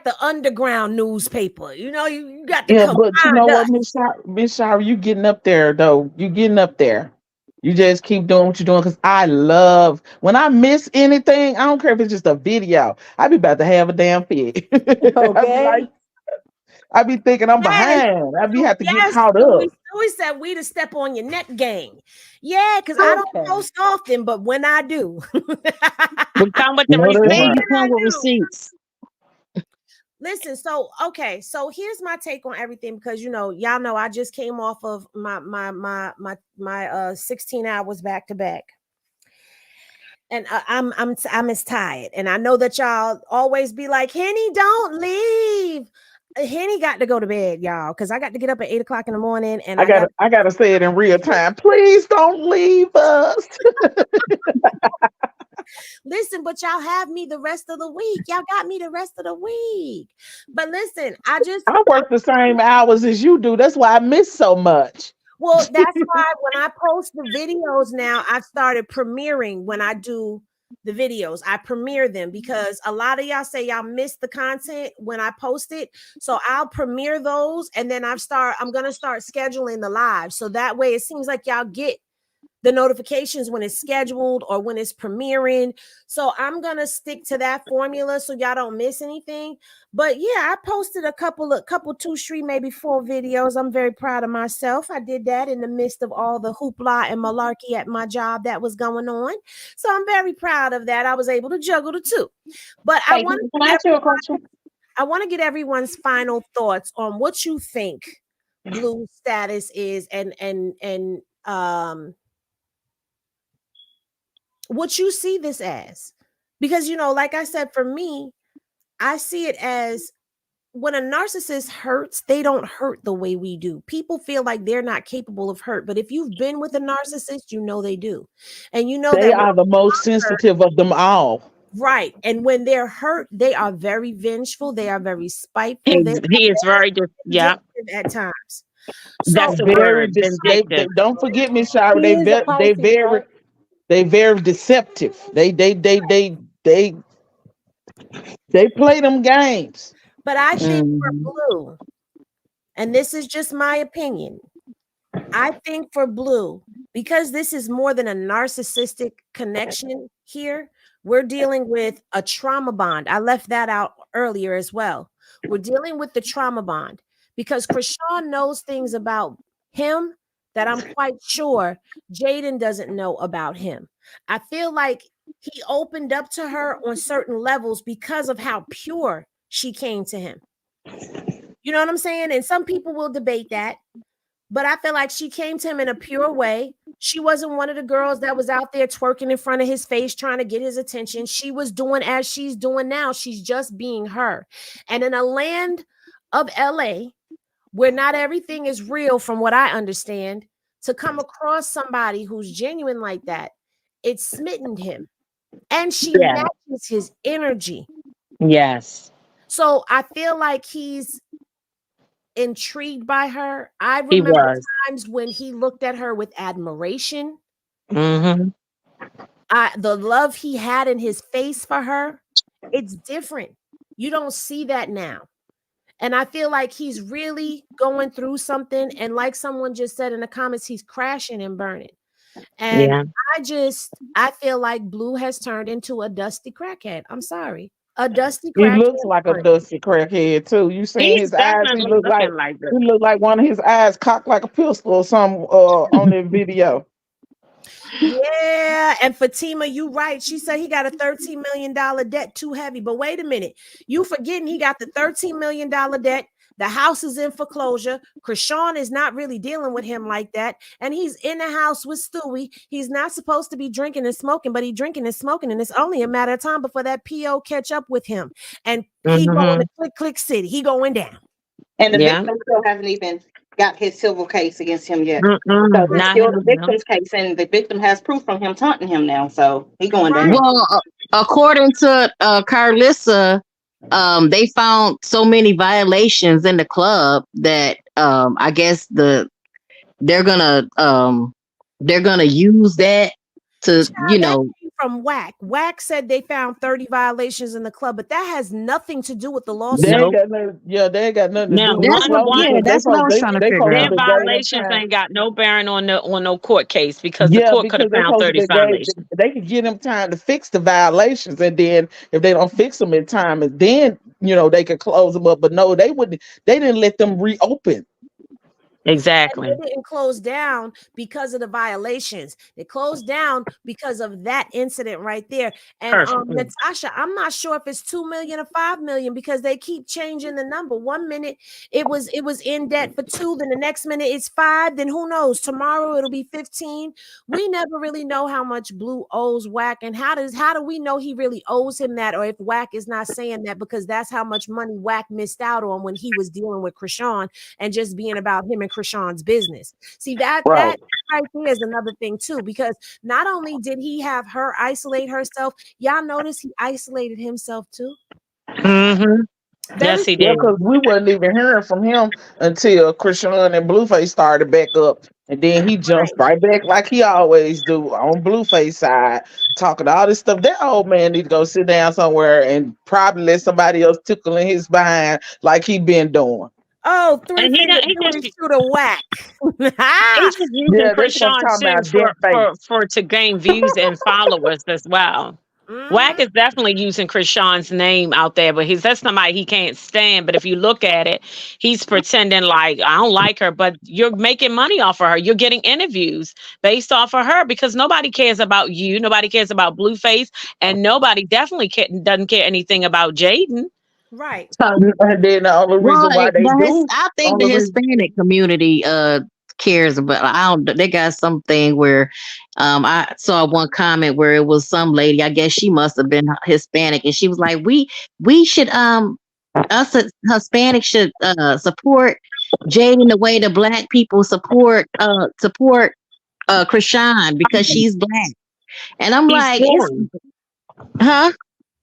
the underground newspaper. You know, you got to Yeah, come but you find know what, us. Miss Shara, you getting up there though. You getting up there. You just keep doing what you're doing because I love when I miss anything. I don't care if it's just a video. I be about to have a damn fit. I be like, Okay. I be thinking I'm Yes, behind. I be have to get yes. caught up. We said we to step on your neck gang. Yeah, because I don't Okay. post often, but when I do, We come with the No, that's receipts. right. You when come I with do. receipts. Listen, so okay, so here's my take on everything because y'all know I just came off of my 16 hours back to back. And I'm as tired, and I know that y'all always be like, Henny, don't leave. Henny got to go to bed, y'all, because I got to get up at 8 o'clock in the morning, and I gotta say it in real time. Please don't leave us. listen. But y'all have me the rest of the week. Y'all got me the rest of the week. But listen, I work the same hours as you do. That's why I miss so much. well, that's why when I post the videos now, I've started premiering when I do the videos. I premiere them because a lot of y'all say y'all miss the content when I post it. So I'll premiere those and then I'm gonna start scheduling the live. So that way it seems like y'all get the notifications when it's scheduled or when it's premiering. So I'm gonna stick to that formula so y'all don't miss anything. But yeah, I posted a couple, 2, 3, maybe 4 videos. I'm very proud of myself. I did that in the midst of all the hoopla and malarkey at my job that was going on. So I'm very proud of that. I was able to juggle the two. But Hey, can I ask you a question? I want to get everyone's final thoughts on what you think Blue status is and what you see this as. Because like I said, for me, I see it as when a narcissist hurts, they don't hurt the way we do. People feel like they're not capable of hurt, but if you've been with a narcissist, they do. And you know They that when are the most they're hurt, sensitive of them all. right. And when they're hurt, they are very vengeful, they are very spiteful, He they are he is very just yeah. vindictive at times. So That's the Very word, they vindictive. don't forget Miss Shara. He is a Pisces, right? They very deceptive. They they play them games. but I think for Mhm. Blue, and this is just my opinion, I think for Blue, because this is more than a narcissistic connection here, we're dealing with a trauma bond. I left that out earlier as well. We're dealing with the trauma bond because Krishan knows things about him that I'm quite sure Jaden doesn't know about him. I feel like he opened up to her on certain levels because of how pure she came to him. You know what I'm saying? And some people will debate that. But I feel like she came to him in a pure way. She wasn't one of the girls that was out there twerking in front of his face trying to get his attention. She was doing as she's doing now. She's just being her. And in a land of LA where not everything is real, from what I understand, to come across somebody who's genuine like that, it smitten him. And she Yeah. matches his energy. Yes. So I feel like he's intrigued by her. I He remember was. times when he looked at her with admiration. Mm-hmm. The love he had in his face for her, it's different. You don't see that now. And I feel like he's really going through something. And like someone just said in the comments, he's crashing and burning. And Yeah. I feel like Blue has turned into a dusty crackhead. I'm sorry. A dusty He crackhead. looks like a dusty crackhead too. You seen He's his eyes? definitely looking like that. He look like one of his eyes cocked like a pistol or something on that video. Yeah, and Fatima, you right. She said he got a $13 million debt too heavy. But wait a minute, you forgetting he got the $13 million debt. The house is in foreclosure. Krishan is not really dealing with him like that. And he's in the house with Stewie. He's not supposed to be drinking and smoking, but he's drinking and smoking. And it's only a matter of time before that PO catch up with him. And he going to click city. He going down. And the Yeah. victim still hasn't even got his civil case against him yet. So it's Not still him, the no. victim's case, and the victim has proof from him taunting him now. So he going down. Well, according to Carlissa, they found so many violations in the club that I guess they're gonna use that to That came from WAC. WAC said they found 30 violations in the club, but that has nothing to do with the They lawsuit. ain't got nothing. Yeah, they ain't got nothing to Now, do with That's the what. lawsuit. Yeah, that's what I was trying to They figure supposed their out. to gave them violations time. ain't got no bearing on no court case because the Yeah, court could have because they found supposed 30 to violations. they could give them time to fix the violations, and then if they don't fix them in time, and then they could close them up. But no, they wouldn't. They didn't let them reopen. Exactly. And they didn't close down because of the violations. They closed down because of that incident right there. And Perfect. Natasha, I'm not sure if it's 2 million or 5 million because they keep changing the number. 1 minute it was in debt for 2, then the next minute it's 5, then who knows? Tomorrow it'll be 15. We never really know how much Blue owes WAC, and how do we know he really owes him that, or if WAC is not saying that because that's how much money WAC missed out on when he was dealing with Krishan and just being about him and Krishan's business. See, that right there is another thing too, because not only did he have her isolate herself, y'all notice he isolated himself too. Yes, he Yeah, did. because we wasn't even hearing from him until Krishan and Blueface started back up, and then he jumps right back like he always do on Blueface side, talking all this stuff. That old man need to go sit down somewhere and probably let somebody else tickle in his behind like he been doing. Oh, And he three-finger just shoot a whack. he's just using Yeah, that's what I'm Krishan talking too about. Dead face. for to gain views and followers as well. Wack is definitely using Krishan's name out there, but that's somebody he can't stand. But if you look at it, he's pretending like I don't like her, but you're making money off of her. You're getting interviews based off of her because nobody cares about you, nobody cares about Blueface, and nobody definitely doesn't care anything about Jaden. Right. And then the only reason why they do, I think the Hispanic community cares, but I don't. They got something where I saw one comment where it was some lady. I guess she must have been Hispanic, and she was like, "We should us Hispanic should support Jaden the way the Black people support Krishan because she's Black." And I'm She's like, boring. huh?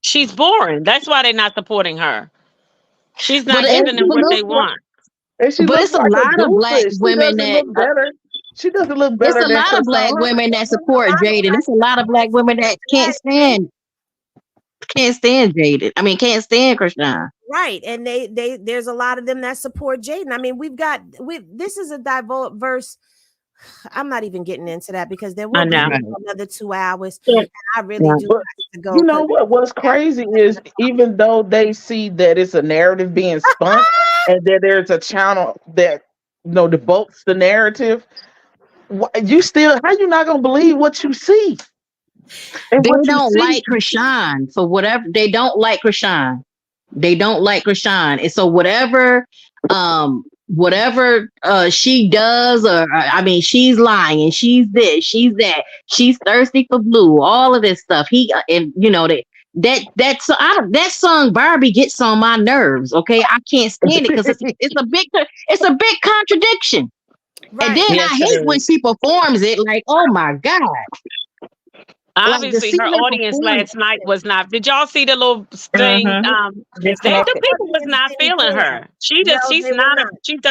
She's boring. That's why they're not supporting her. She's not But giving them what they want. And she But looks it's a like lot of Black Blueface. She women doesn't that look better. She doesn't look it's better a than lot of Black Krishan. women that support Jaden. It's a lot of Black women that can't stand Jaden. I mean, can't stand Krishan. Right. And there's a lot of them that support Jaden. I mean, this is a diverse. I'm not even getting into that because there will be another 2 hours. Yeah. And I really do have to go. You know what's crazy is even though they see that it's a narrative being spun and that there's a channel that debunks the narrative, you still how you not gonna believe what you see? And they don't like Krishan for whatever. They don't like Krishan. They don't like Krishan. And so whatever she does, or I mean, she's lying, she's this, she's that, she's thirsty for Blue, all of this stuff. That song Barbie gets on my nerves. Okay, I can't stand it because it's a big contradiction. Right. And then I hate when she performs it like, oh my God. Obviously, her audience last night was not. Did y'all see the little thing? The people was not feeling her. She does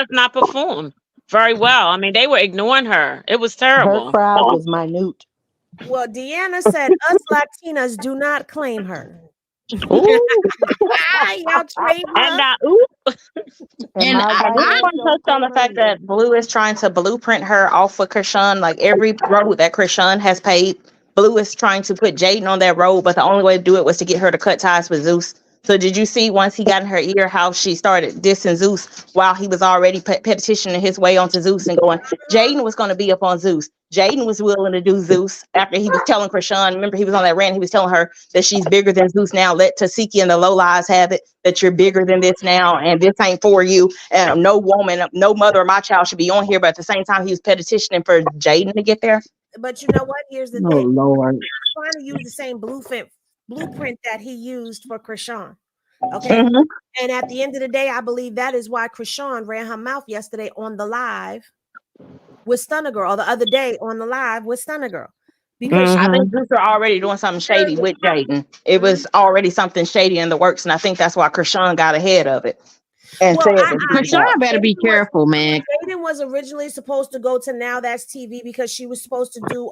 not perform very well. I mean, they were ignoring her. It was terrible. Her crowd was minute. Well, Deanna said us Latinas do not claim her. And And And my I white just ass want to touch don't on play the fact Monday. that Blue is trying to blueprint her off of Krishan. Like every road that Krishan has paid, Blue is trying to put Jaden on that road, but the only way to do it was to get her to cut ties with Zeus. So did you see once he got in her ear how she started dissing Zeus while he was already petitioning his way onto Zeus and going, Jaden was going to be up on Zeus. Jaden was willing to do Zeus after he was telling Krishan. Remember, he was on that rant. He was telling her that she's bigger than Zeus now. Let Tasiki and the low lies have it that you're bigger than this now, and this ain't for you. And no woman, no mother of my child should be on here. But at the same time, he was petitioning for Jaden to get there. But you know what? Here's the Oh thing. Lord. He's trying to use the same blueprint that he used for Krishan. Okay. Mhm. And at the end of the day, I believe that is why Krishan ran her mouth yesterday on the live with Stunner Girl, the other day on the live with Stunner Girl. Because I think she, Zeus are already doing something shady with Jaden. It was already something shady in the works, and I think that's why Krishan got ahead of it and well, said that she was Krishan better be Jaden careful, man. was originally supposed to go to Now That's TV because she was supposed to do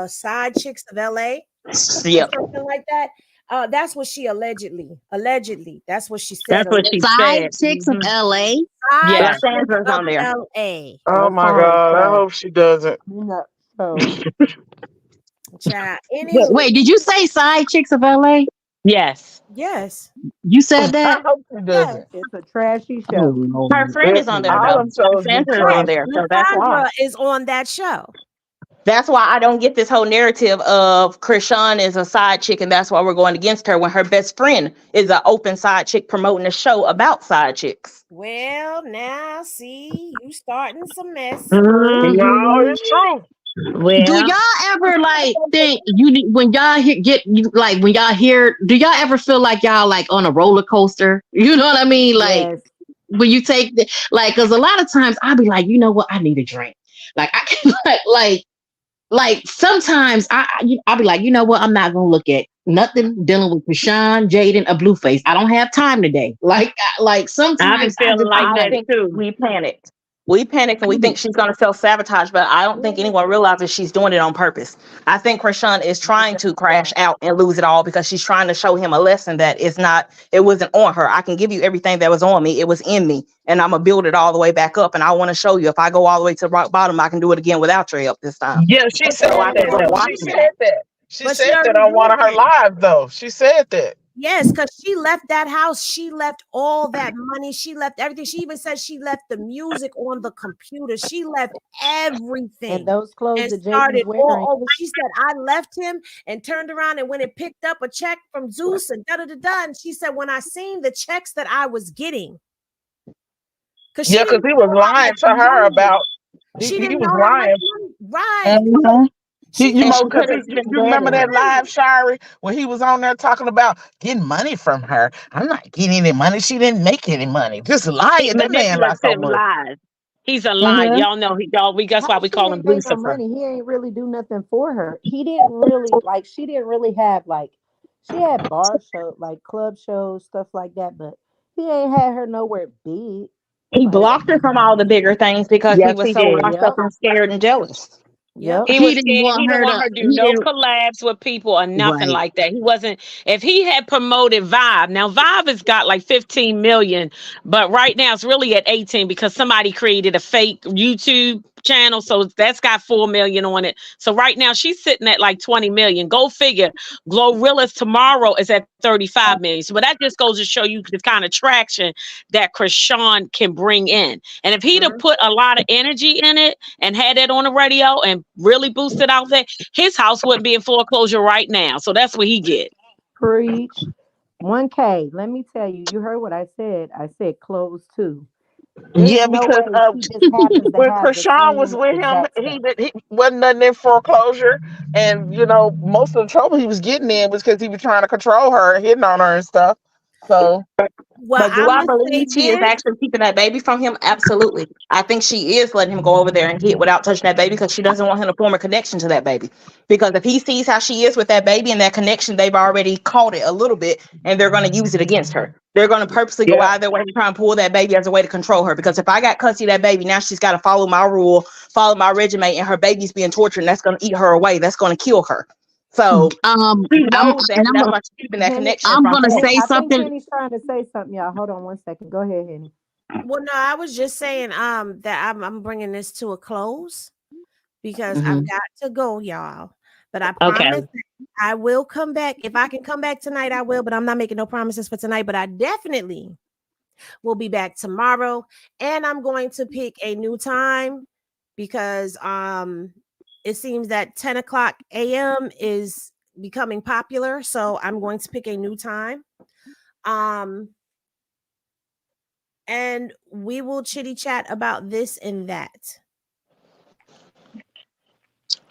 Side Chicks of LA or Yep. something like that. That's what she allegedly that's what she said. That's what she Side said. chicks of LA. Side Yeah, Chicks Sandra's of on there. LA. Oh That my sounds God. I hope she doesn't. no. So Child. Anywho, Wait, did you say side chicks of LA? Yes. yes. You said I that? hope she Yes. doesn't. it's a trashy Oh show. Her Lord. friend is on there All though. them shows be Sandra's on Right. trash. there, so that's why. Lysandra is on that show. That's why I don't get this whole narrative of Krishan is a side chick and that's why we're going against her when her best friend is an open side chick promoting a show about side chicks. Well, now see, you starting some mess. No, Mm-hmm. it's true. Do Well, y'all ever like think when y'all when y'all hear, do y'all ever feel like y'all like on a roller coaster? You know what I mean? Like Yes. when you take like, because a lot of times I'll be like, you know what, I need a drink. Like I can like sometimes I'll be like, you know what, I'm not gonna look at nothing dealing with Krishan, Jaden, or Blueface. I don't have time today. Like I be sometimes I feeling just be like I like, that think too. We panicked. We panic and we think she's going to self sabotage, but I don't think anyone realizes she's doing it on purpose. I think Krishan is trying to crash out and lose it all because she's trying to show him a lesson that it's not, it wasn't on her. I can give you everything that was on me. It was in me, and I'm gonna build it all the way back up. And I want to show you if I go all the way to rock bottom, I can do it again without your help this time. Yeah, she But she said So I already think that we're though. did She watching said that. that. She But she said that already on one did of her that. lives though. She said that. Yes, because she left that house. She left all that money. She left everything. She even said she left the music on the computer. She left And everything those clothes and that Jaden's started all wearing. over. She said, I left him and turned around and went and picked up a check from Zeus and da da da da. And she said, when I seen the checks that I was getting, because she Yeah, because didn't he was know how lying much to her money. about She he didn't was know how much lying. money. Right. Mhm. She You And didn't know, she because put it you remember together. that live, Shari, when he was on there talking about getting money from her. I'm not getting any money. She didn't make any money. Just lying. That man lied so Manipulative much. lies. He's a lie. Mhm. Y'all know that's How why we she call him didn't make no Lucifer. money? He ain't really do nothing for her. He didn't really like. She didn't really have like. She had bar show, like club shows, stuff like that. But he ain't had her nowhere big. He Like, blocked her from all the bigger things because he Yes, was he so did. washed up yep, and scared and jealous. Yep. yep. He he was didn't scared. want He didn't her want to, her to do he no didn't, collabs with people or nothing right. like that. He wasn't. If he had promoted Vibe, now Vibe has got like 15 million, but right now it's really at 18 because somebody created a fake YouTube channel, so that's got 4 million on it. So right now she's sitting at like 20 million. Go figure. Glorilla's tomorrow is at 35 million. So, but that just goes to show you the kind of traction that Krishan can bring in. And if he'd have Mhm. put a lot of energy in it and had it on the radio and really boosted out there, his house wouldn't be in foreclosure right now. So that's what he get. Preach. 1K. Let me tell you. You heard what I said. I said close too. There's Yeah, no because way he just happens to when have the Krishan was same with him, exact stuff. he wasn't nothing in foreclosure. And, most of the trouble he was getting in was because he was trying to control her and hitting on her and stuff. So, Well, But do I'm I gonna say believe she is this. actually keeping that baby from him? Absolutely. I think she is letting him go over there and hit without touching that baby because she doesn't want him to form a connection to that baby. Because if he sees how she is with that baby and that connection, they've already caught it a little bit and they're going to use it against her. They're going to purposely go yeah. out of their way to try and pull that baby as a way to control her. Because if I got custody of that baby, now she's got to follow my rule, follow my regimen, and her baby's being tortured, and that's going to eat her away. That's going to kill her. So I'm he knows that, and and that's why she's keeping that Henny, connection I'm from gonna him. say I think something. Henny's trying to say something, y'all. Hold on one second. Go ahead, Henny. Well, no, I was just saying that I'm bringing this to a close because I've Mhm. got to go, y'all. But I Okay. promise I will come back. If I can come back tonight, I will, but I'm not making no promises for tonight. But I definitely will be back tomorrow. And I'm going to pick a new time because it seems that 10 o'clock a.m. is becoming popular. So I'm going to pick a new time. And we will chitty chat about this and that.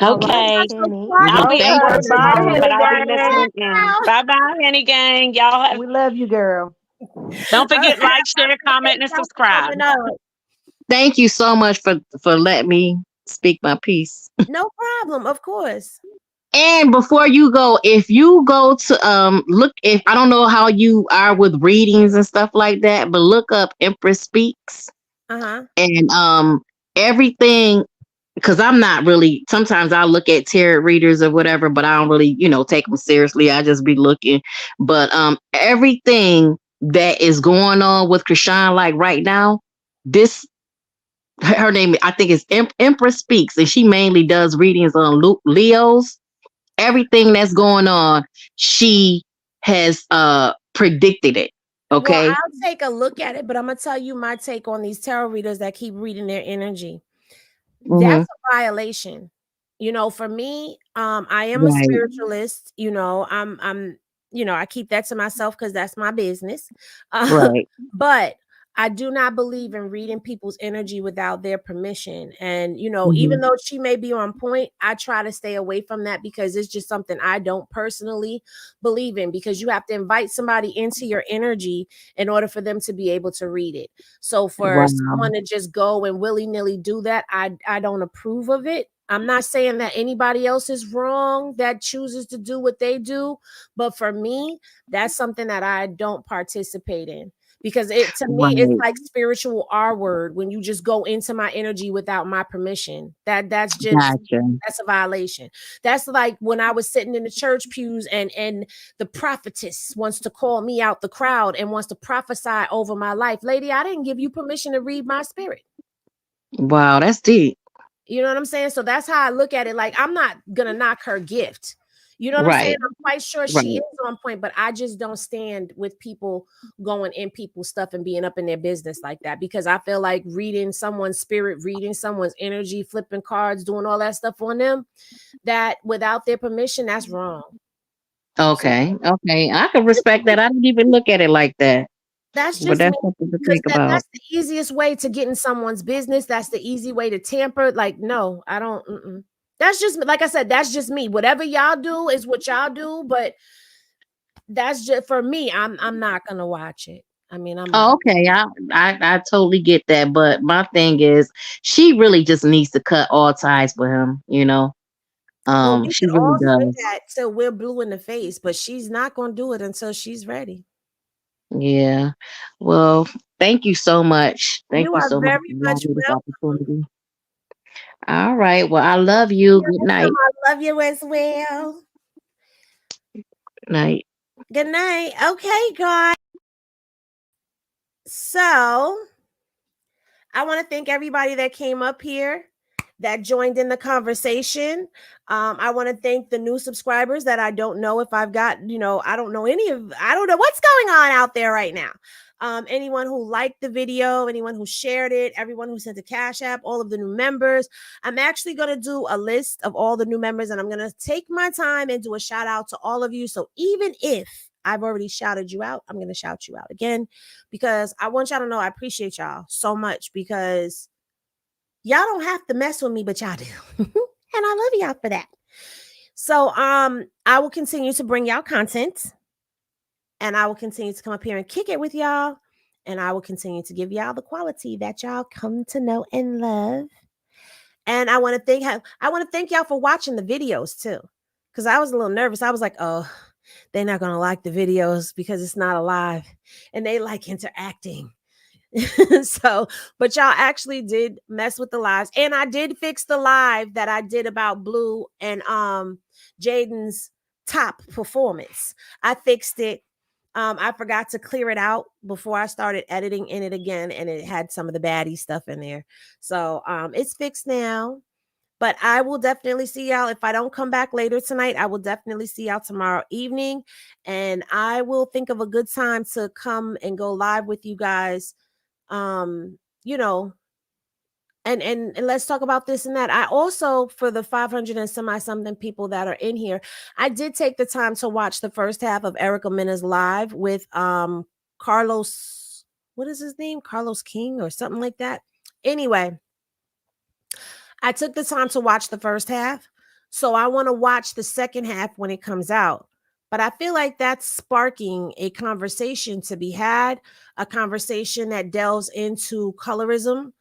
All right, Okay. Henny. I'll Well, be at thank work you Okay, so bye, tomorrow, much. but Henny I'll be gang. listening in. Bye bye, Henny Gang. Y'all have, We love you, girl. don't All forget right. like, share, comment, Thank and y'all for subscribe. coming up. Thank you so much for letting me speak my piece. No problem, of course. And before you go, if you go to look, if I don't know how you are with readings and stuff like that, but look up Empress Speaks Uh-huh. and everything, because I'm not really, sometimes I look at tarot readers or whatever, but I don't really, take them seriously. I just be looking. But everything that is going on with Krishan, like right now, this her name, I think, is Empress Speaks, and she mainly does readings on Leos. Everything that's going on, she has predicted it. Well, Okay. I'll take a look at it, but I'm gonna tell you my take on these tarot readers that keep reading their energy. Mm-hmm. That's a violation. For me, I am a Right. spiritualist. I keep that to myself because that's my business. Right. But I do not believe in reading people's energy without their permission. And Mm-hmm. even though she may be on point, I try to stay away from that because it's just something I don't personally believe in, because you have to invite somebody into your energy in order for them to be able to read it. So for Wow. someone to just go and willy-nilly do that, I don't approve of it. I'm not saying that anybody else is wrong that chooses to do what they do, but for me, that's something that I don't participate in, because it, to me, it's Right. like spiritual R word when you just go into my energy without my permission. That's Gotcha. a violation. That's like when I was sitting in the church pews and the prophetess wants to call me out the crowd and wants to prophesy over my life. Lady, I didn't give you permission to read my spirit. Wow, that's deep. You know what I'm saying? So that's how I look at it. Like, I'm not gonna knock her gift. You know what I'm saying? Right. I'm quite sure she Right. is on point, but I just don't stand with people going in people's stuff and being up in their business like that, because I feel like reading someone's spirit, reading someone's energy, flipping cards, doing all that stuff on them, that without their permission, that's wrong. So Okay. Okay. I can respect that. I didn't even look at it like that. that's But just me, that's something to because think about. that's the easiest way to get in someone's business. That's the easy way to tamper. Like, no, I don't. That's just, like I said, that's just me. Whatever y'all do is what y'all do, but that's just for me. I'm not gonna watch it. I mean, I'm not. Oh, okay. I totally get that. But my thing is, she really just needs to cut all ties with him. Well, we She could really all say does. that till we're blue in the face, but she's not gonna do it until she's ready. Yeah. Well, thank you so much. Thank You you are so much very for allowing much me this welcome. opportunity. All right. Well, I love you. Good night. I love you as well. Night. Good night. Okay, guys. So I want to thank everybody that came up here, that joined in the conversation. I want to thank the new subscribers that I don't know if I've got, I don't know what's going on out there right now. Anyone who liked the video, anyone who shared it, everyone who sent a Cash App, all of the new members. I'm actually going to do a list of all the new members, and I'm going to take my time and do a shout out to all of you. So even if I've already shouted you out, I'm going to shout you out again, because I want y'all to know I appreciate y'all so much, because y'all don't have to mess with me, but y'all do. And I love y'all for that. So I will continue to bring y'all content, and I will continue to come up here and kick it with y'all, and I will continue to give y'all the quality that y'all come to know and love. And I want to thank y'all for watching the videos too, because I was a little nervous. I was like, oh, they're not gonna like the videos because it's not alive, and they like interacting. So, but y'all actually did mess with the lives, and I did fix the live that I did about Blue and Jaden's top performance. I fixed it. I forgot to clear it out before I started editing in it again, and it had some of the baddie stuff in there. So it's fixed now. But I will definitely see y'all. If I don't come back later tonight, I will definitely see y'all tomorrow evening. And I will think of a good time to come and go live with you guys. You know, and let's talk about this and that. I also, for the 500 and something people that are in here, I did take the time to watch the first half of Erica Mena's live with Carlos, what is his name? Carlos King or something like that. Anyway, I took the time to watch the first half. So I want to watch the second half when it comes out. But I feel like that's sparking a conversation to be had, a conversation that delves into colorism,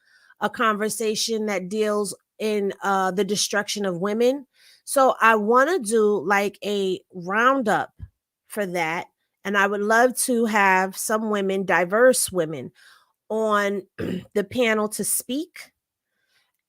a conversation that deals in the destruction of women. So I want to do like a roundup for that. And I would love to have some women, diverse women, on the panel to speak.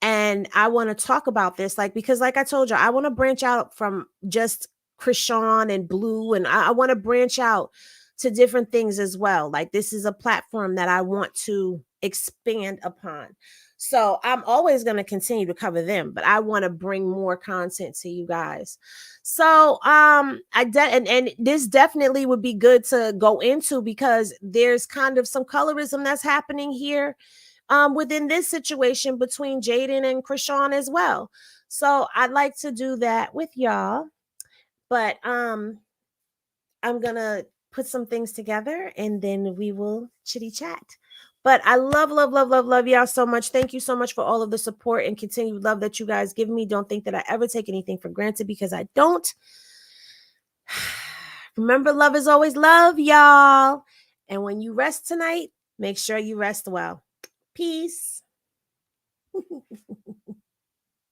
And I want to talk about this, like, because like I told you, I want to branch out from just Krishan and Blue, and I want to branch out to different things as well. Like, this is a platform that I want to expand upon. So I'm always going to continue to cover them, but I want to bring more content to you guys. So and this definitely would be good to go into, because there's kind of some colorism that's happening here within this situation between Jaden and Krishan as well. So I'd like to do that with y'all. But I'm gonna put some things together and then we will chitty chat. But I love y'all so much. Thank you so much for all of the support and continued love that you guys give me. Don't think that I ever take anything for granted, because I don't. Remember, love is always love, y'all. And when you rest tonight, make sure you rest well. Peace.